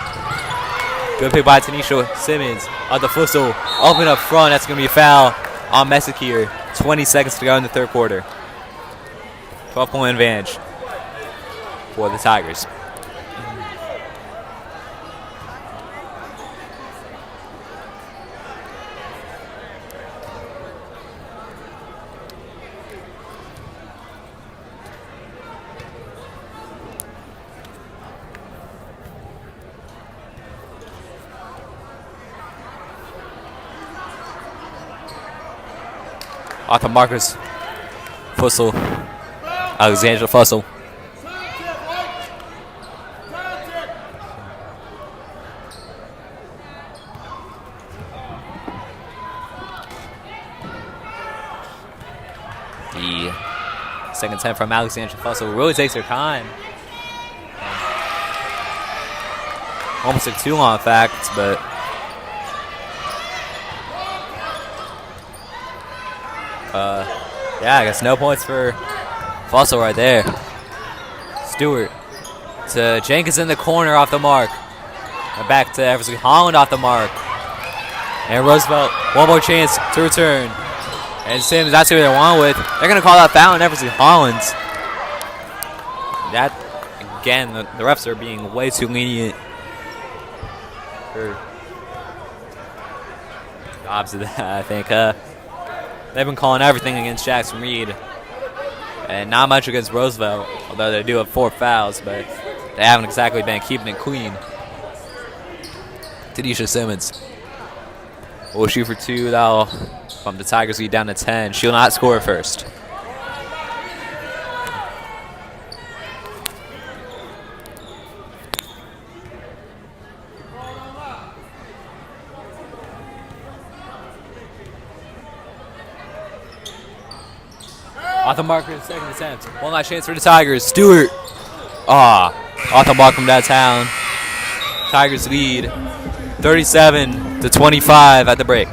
Good pick by Tanisha Simmons. On the Fussell. Open up front. That's going to be a foul on Meskier. 20 seconds to go in the third quarter. 12-point advantage for the Tigers. Off the markers. Fussell. Alexandra Fussell. The second attempt from Alexandra Fussell really takes her time. Almost took too long, in fact, but yeah, I guess no points for Fussell right there. Stewart to Jenkins in the corner off the mark. And back to Eversley Holland off the mark. And Roosevelt, one more chance to return. And Sims, that's who they're on with. They're going to call that foul on Eversley Hollins. That, again, the refs are being way too lenient for opposite of that, I think. They've been calling everything against Jackson Reed, and not much against Roosevelt, although they do have 4 fouls, but they haven't exactly been keeping it clean. Tanisha Simmons will shoot for 2. That'll bump the Tigers lead down to 10. She'll not score first. Off the marker, second attempt. One last chance for the Tigers. Stewart. Off the mark from downtown. Tigers lead 37-25 at the break.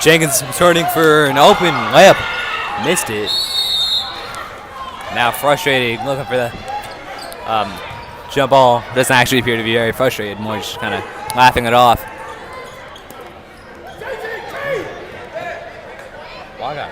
Jenkins returning for an open layup. Missed it. Now frustrated, looking for the jump ball. Doesn't actually appear to be very frustrated, more just kind of laughing it off. Walk out.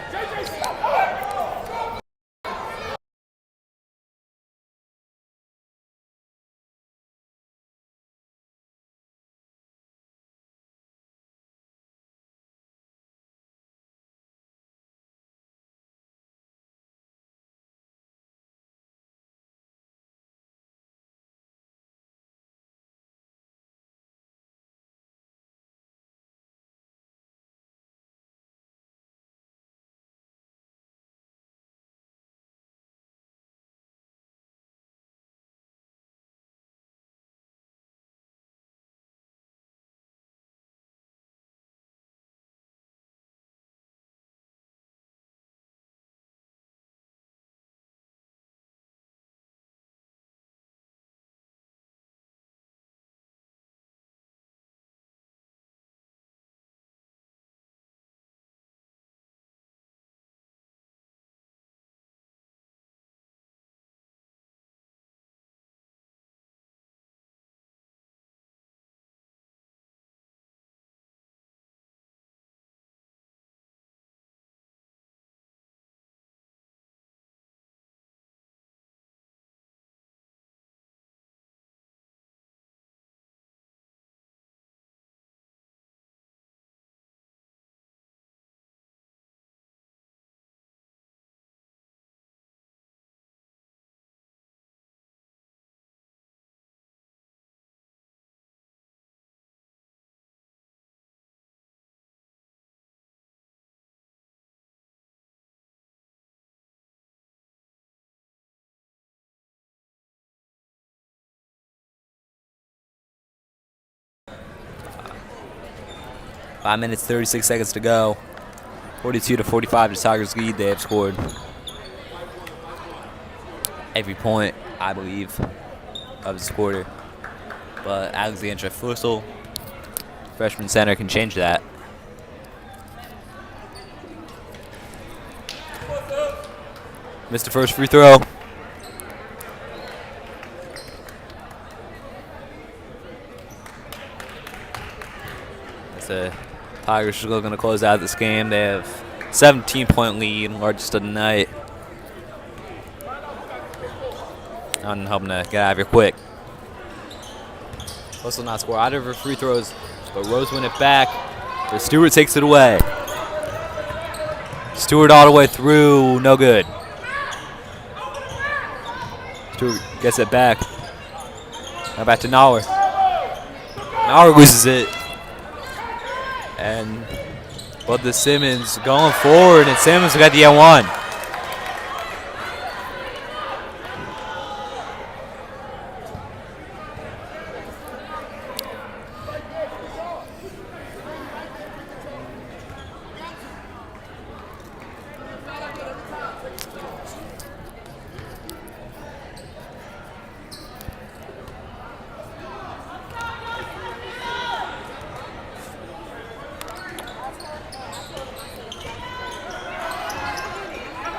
5 minutes, 36 seconds to go. 42-45, the Tigers lead. They have scored every point, I believe, of this quarter. But Alexandra Fussell, freshman center, can change that. Missed the first free throw. The Tigers are looking to close out this game. They have 17-point lead, largest of the night. I'm hoping to get out of here quick. Also not score either of her free throws, but Rose win it back. But Stewart takes it away. Stewart all the way through, no good. Stewart gets it back. Now back to Nauer. Nauer loses it. And but the Simmons going forward, and Simmons got the N1.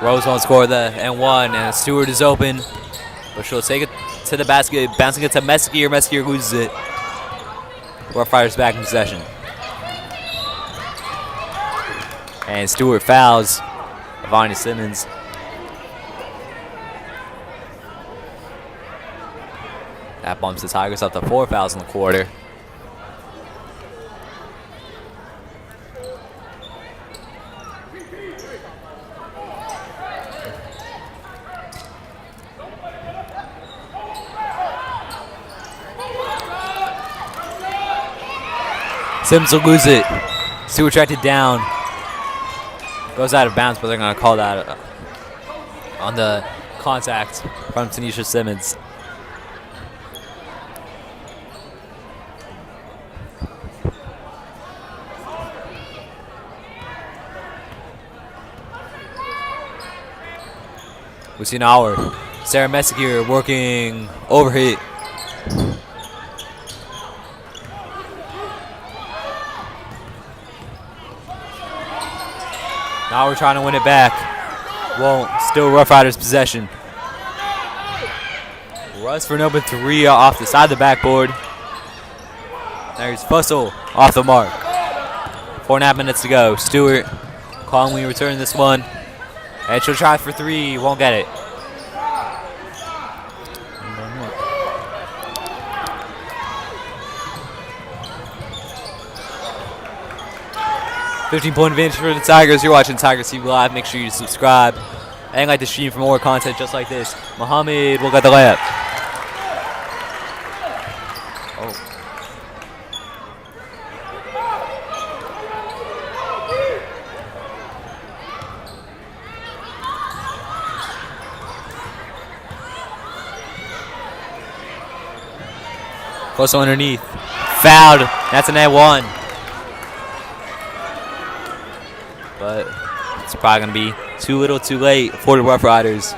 Rose won't score the N1, and Stewart is open, but she'll take it to the basket, bouncing it to Messier. Messier loses it. Rough Riders back in possession. And Stewart fouls Vonnie Simmons. That bumps the Tigers up to 4 fouls in the quarter. Simmons will lose it. Stewart tracked it down. Goes out of bounds, but they're going to call that on the contact from Tanisha Simmons. We see an hour. Sarah Messier working overhit. Now we're trying to win it back. Won't. Still Rough Riders possession. Russ for number 3 off the side of the backboard. There's Fussell off the mark. 4.5 minutes to go. Stewart calmly returning this one. And she'll try for 3. Won't get it. $15-point advantage for the Tigers. You're watching Tigers TV Live. Make sure you subscribe and like the stream for more content just like this. Muhammad will get the layup. Oh. Close underneath. Fouled. That's an net 1. But it's probably going to be too little too late for the Rough Riders.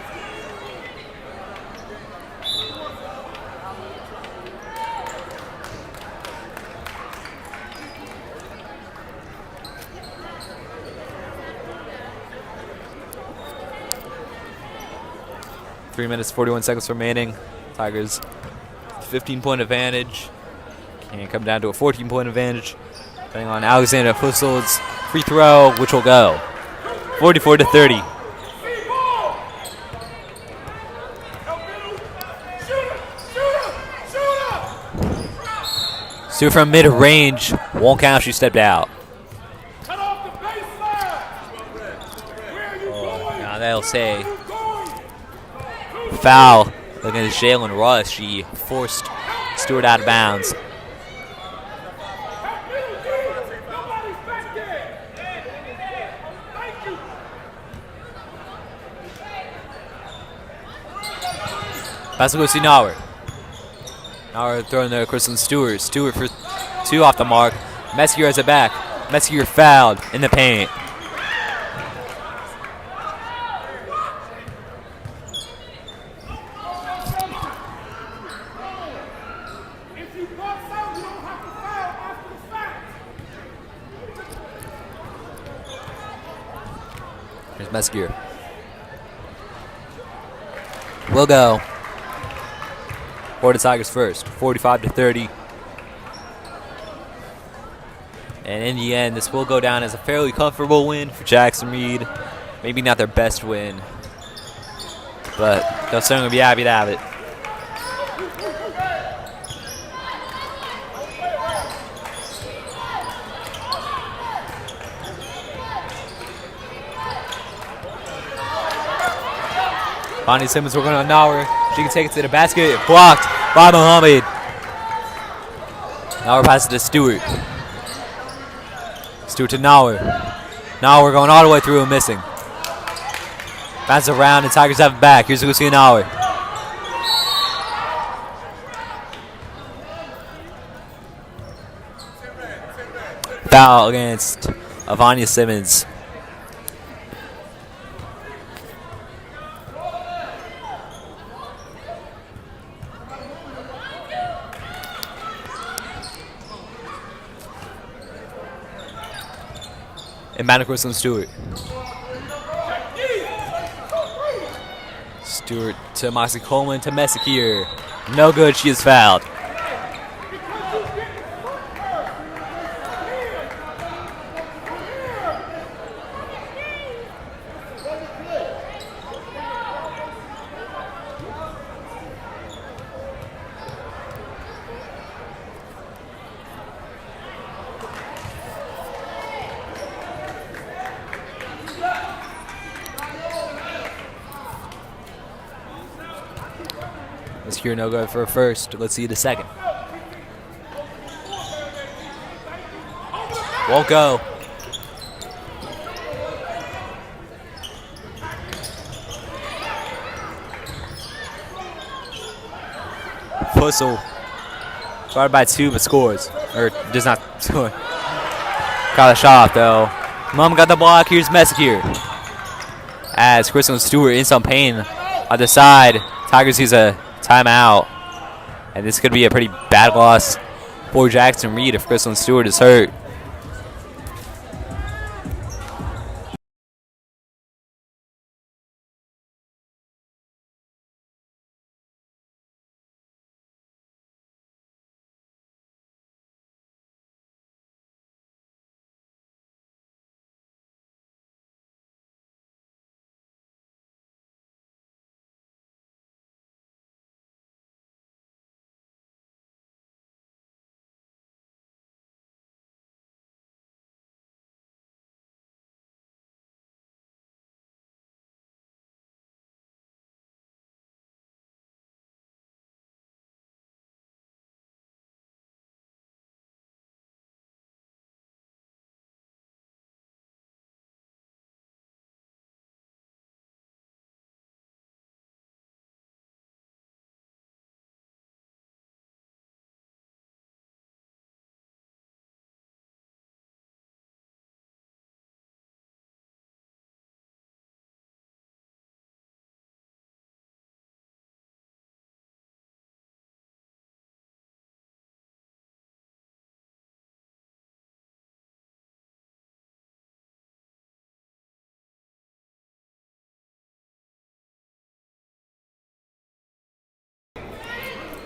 Three minutes, 41 seconds remaining. Tigers 15-point advantage. Can come down to a 14-point advantage. Depending on Alexander Fussel's free throw, which will go 44-30. Stewart from mid-range won't count. She stepped out. Now they'll say foul. Looking at Jalen Russ, she forced Stewart out of bounds. Pass will go to Nauer. Nauer throwing there, Kristen Stewart. Stewart for 2 off the mark. Messier has it back. Messier fouled in the paint. Here's Messier. Will go. For the Tigers first, 45-30. And in the end, this will go down as a fairly comfortable win for Jackson Reed. Maybe not their best win, but they'll certainly be happy to have it. Bonnie Simmons working on Nauer. She can take it to the basket. Blocked by Muhammad. Nauer passes to Stewart. Stewart to Nauer. Nauer going all the way through and missing. Bounces around and Tigers have it back. Here's Lucia Nauer. Foul against Avanya Simmons. And Manicross on Stewart. Stewart to Moxie Coleman to Messier. No good, she is fouled. Here, no good for a first. Let's see the second. Won't go. Fussell guarded by 2 but scores. Or does not score. Got a shot off though. Mom got the block. Here's Messier. As Kristen Stewart in some pain on the side. Tigers use a timeout, and this could be a pretty bad loss for Jackson Reed if Kristen Stewart is hurt.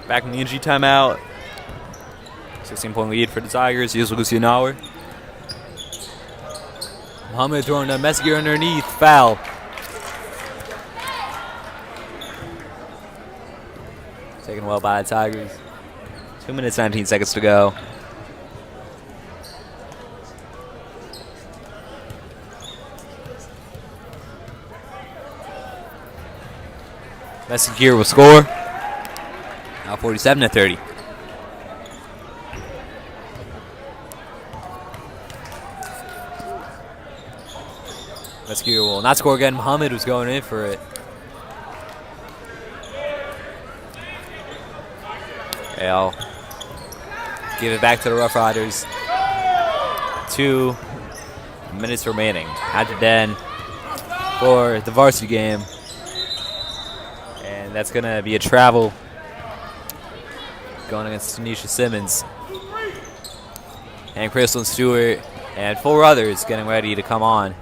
Back in the injury timeout. 16-point lead for the Tigers. Here's Lucianower. Muhammad throwing to Messier underneath. Foul. Taken well by the Tigers. 2 minutes, 19 seconds to go. Messier will score. Now 47-30. Messier will not score again. Muhammad was going in for it. They'll give it back to the Rough Riders. 2 minutes remaining at the Den for the varsity game. And that's going to be a travel going against Tanisha Simmons. And Crystal Stewart and 4 others getting ready to come on.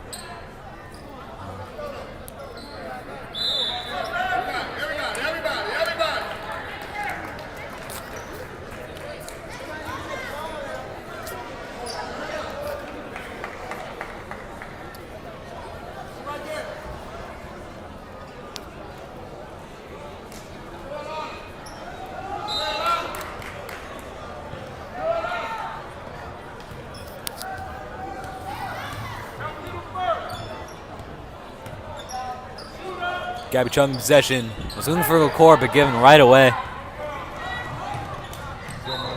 Gabby Chung in possession. Was looking for a core, but given right away.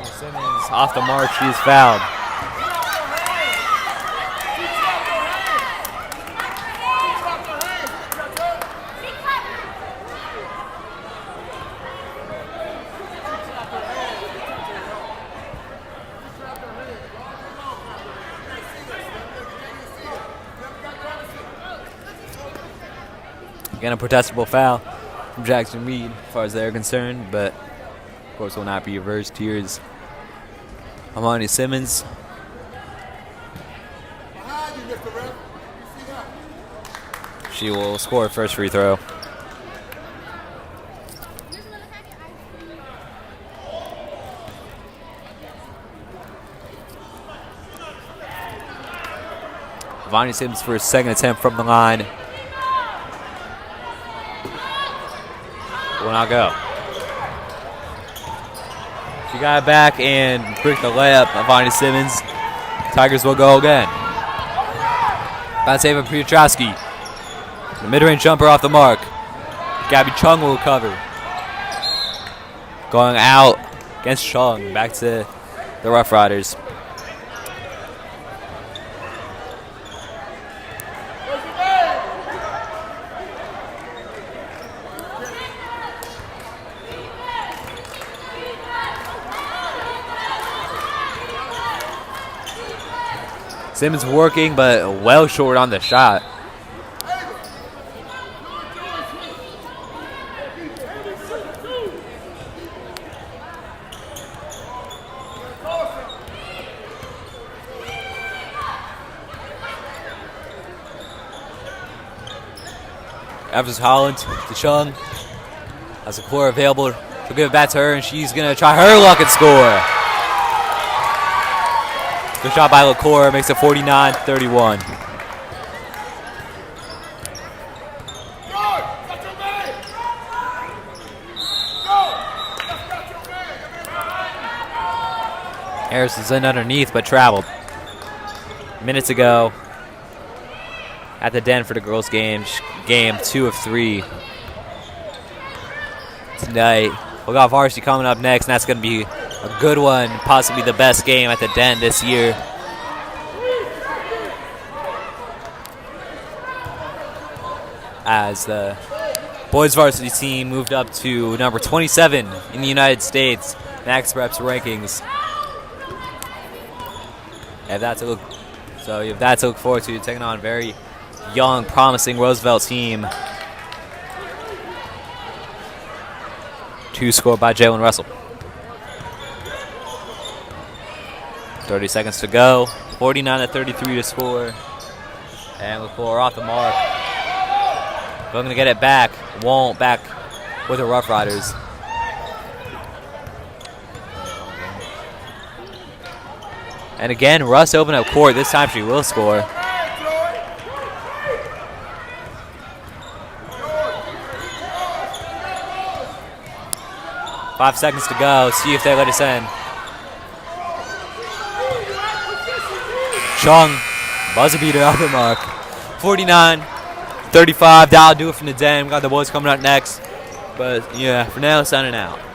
Simmons off the mark. She is fouled. Again, a protestable foul from Jackson Reed as far as they're concerned, but of course will not be reversed. Here's Amani Simmons. She will score her first free throw. Amani Simmons for his second attempt from the line. Will not go. She got it back and bricked the layup of Vonnie Simmons. Tigers will go again. Bounce save of Piotrowski. The mid-range jumper off the mark. Gabby Chung will recover. Going out against Chung. Back to the Rough Riders. Simmons working, but well short on the shot. Evans Holland to Chung. Has a core available. She'll give it back to her, and she's going to try her luck and score. Good shot by LaCour, makes it 49-31. Harris is in underneath, but traveled. Minutes ago at the Den for the girls' game 2 of 3 tonight. We got varsity coming up next, and that's going to be a good one, possibly the best game at the Den this year. As the boys varsity team moved up to number 27 in the United States, Max Preps rankings. You have that to look forward to, taking on a very young, promising Roosevelt team. 2 scored by Jalen Russell. 30 seconds to go. 49-33 to score. And LaCour off the mark. Looking to get it back. Won't. Back with the Rough Riders. And again, Russ open up court. This time she will score. 5 seconds to go. See if they let us in. Chung, buzzer beater out the mark. 49-35. That'll do it from the den. We got the boys coming up next. But yeah, for now, signing out.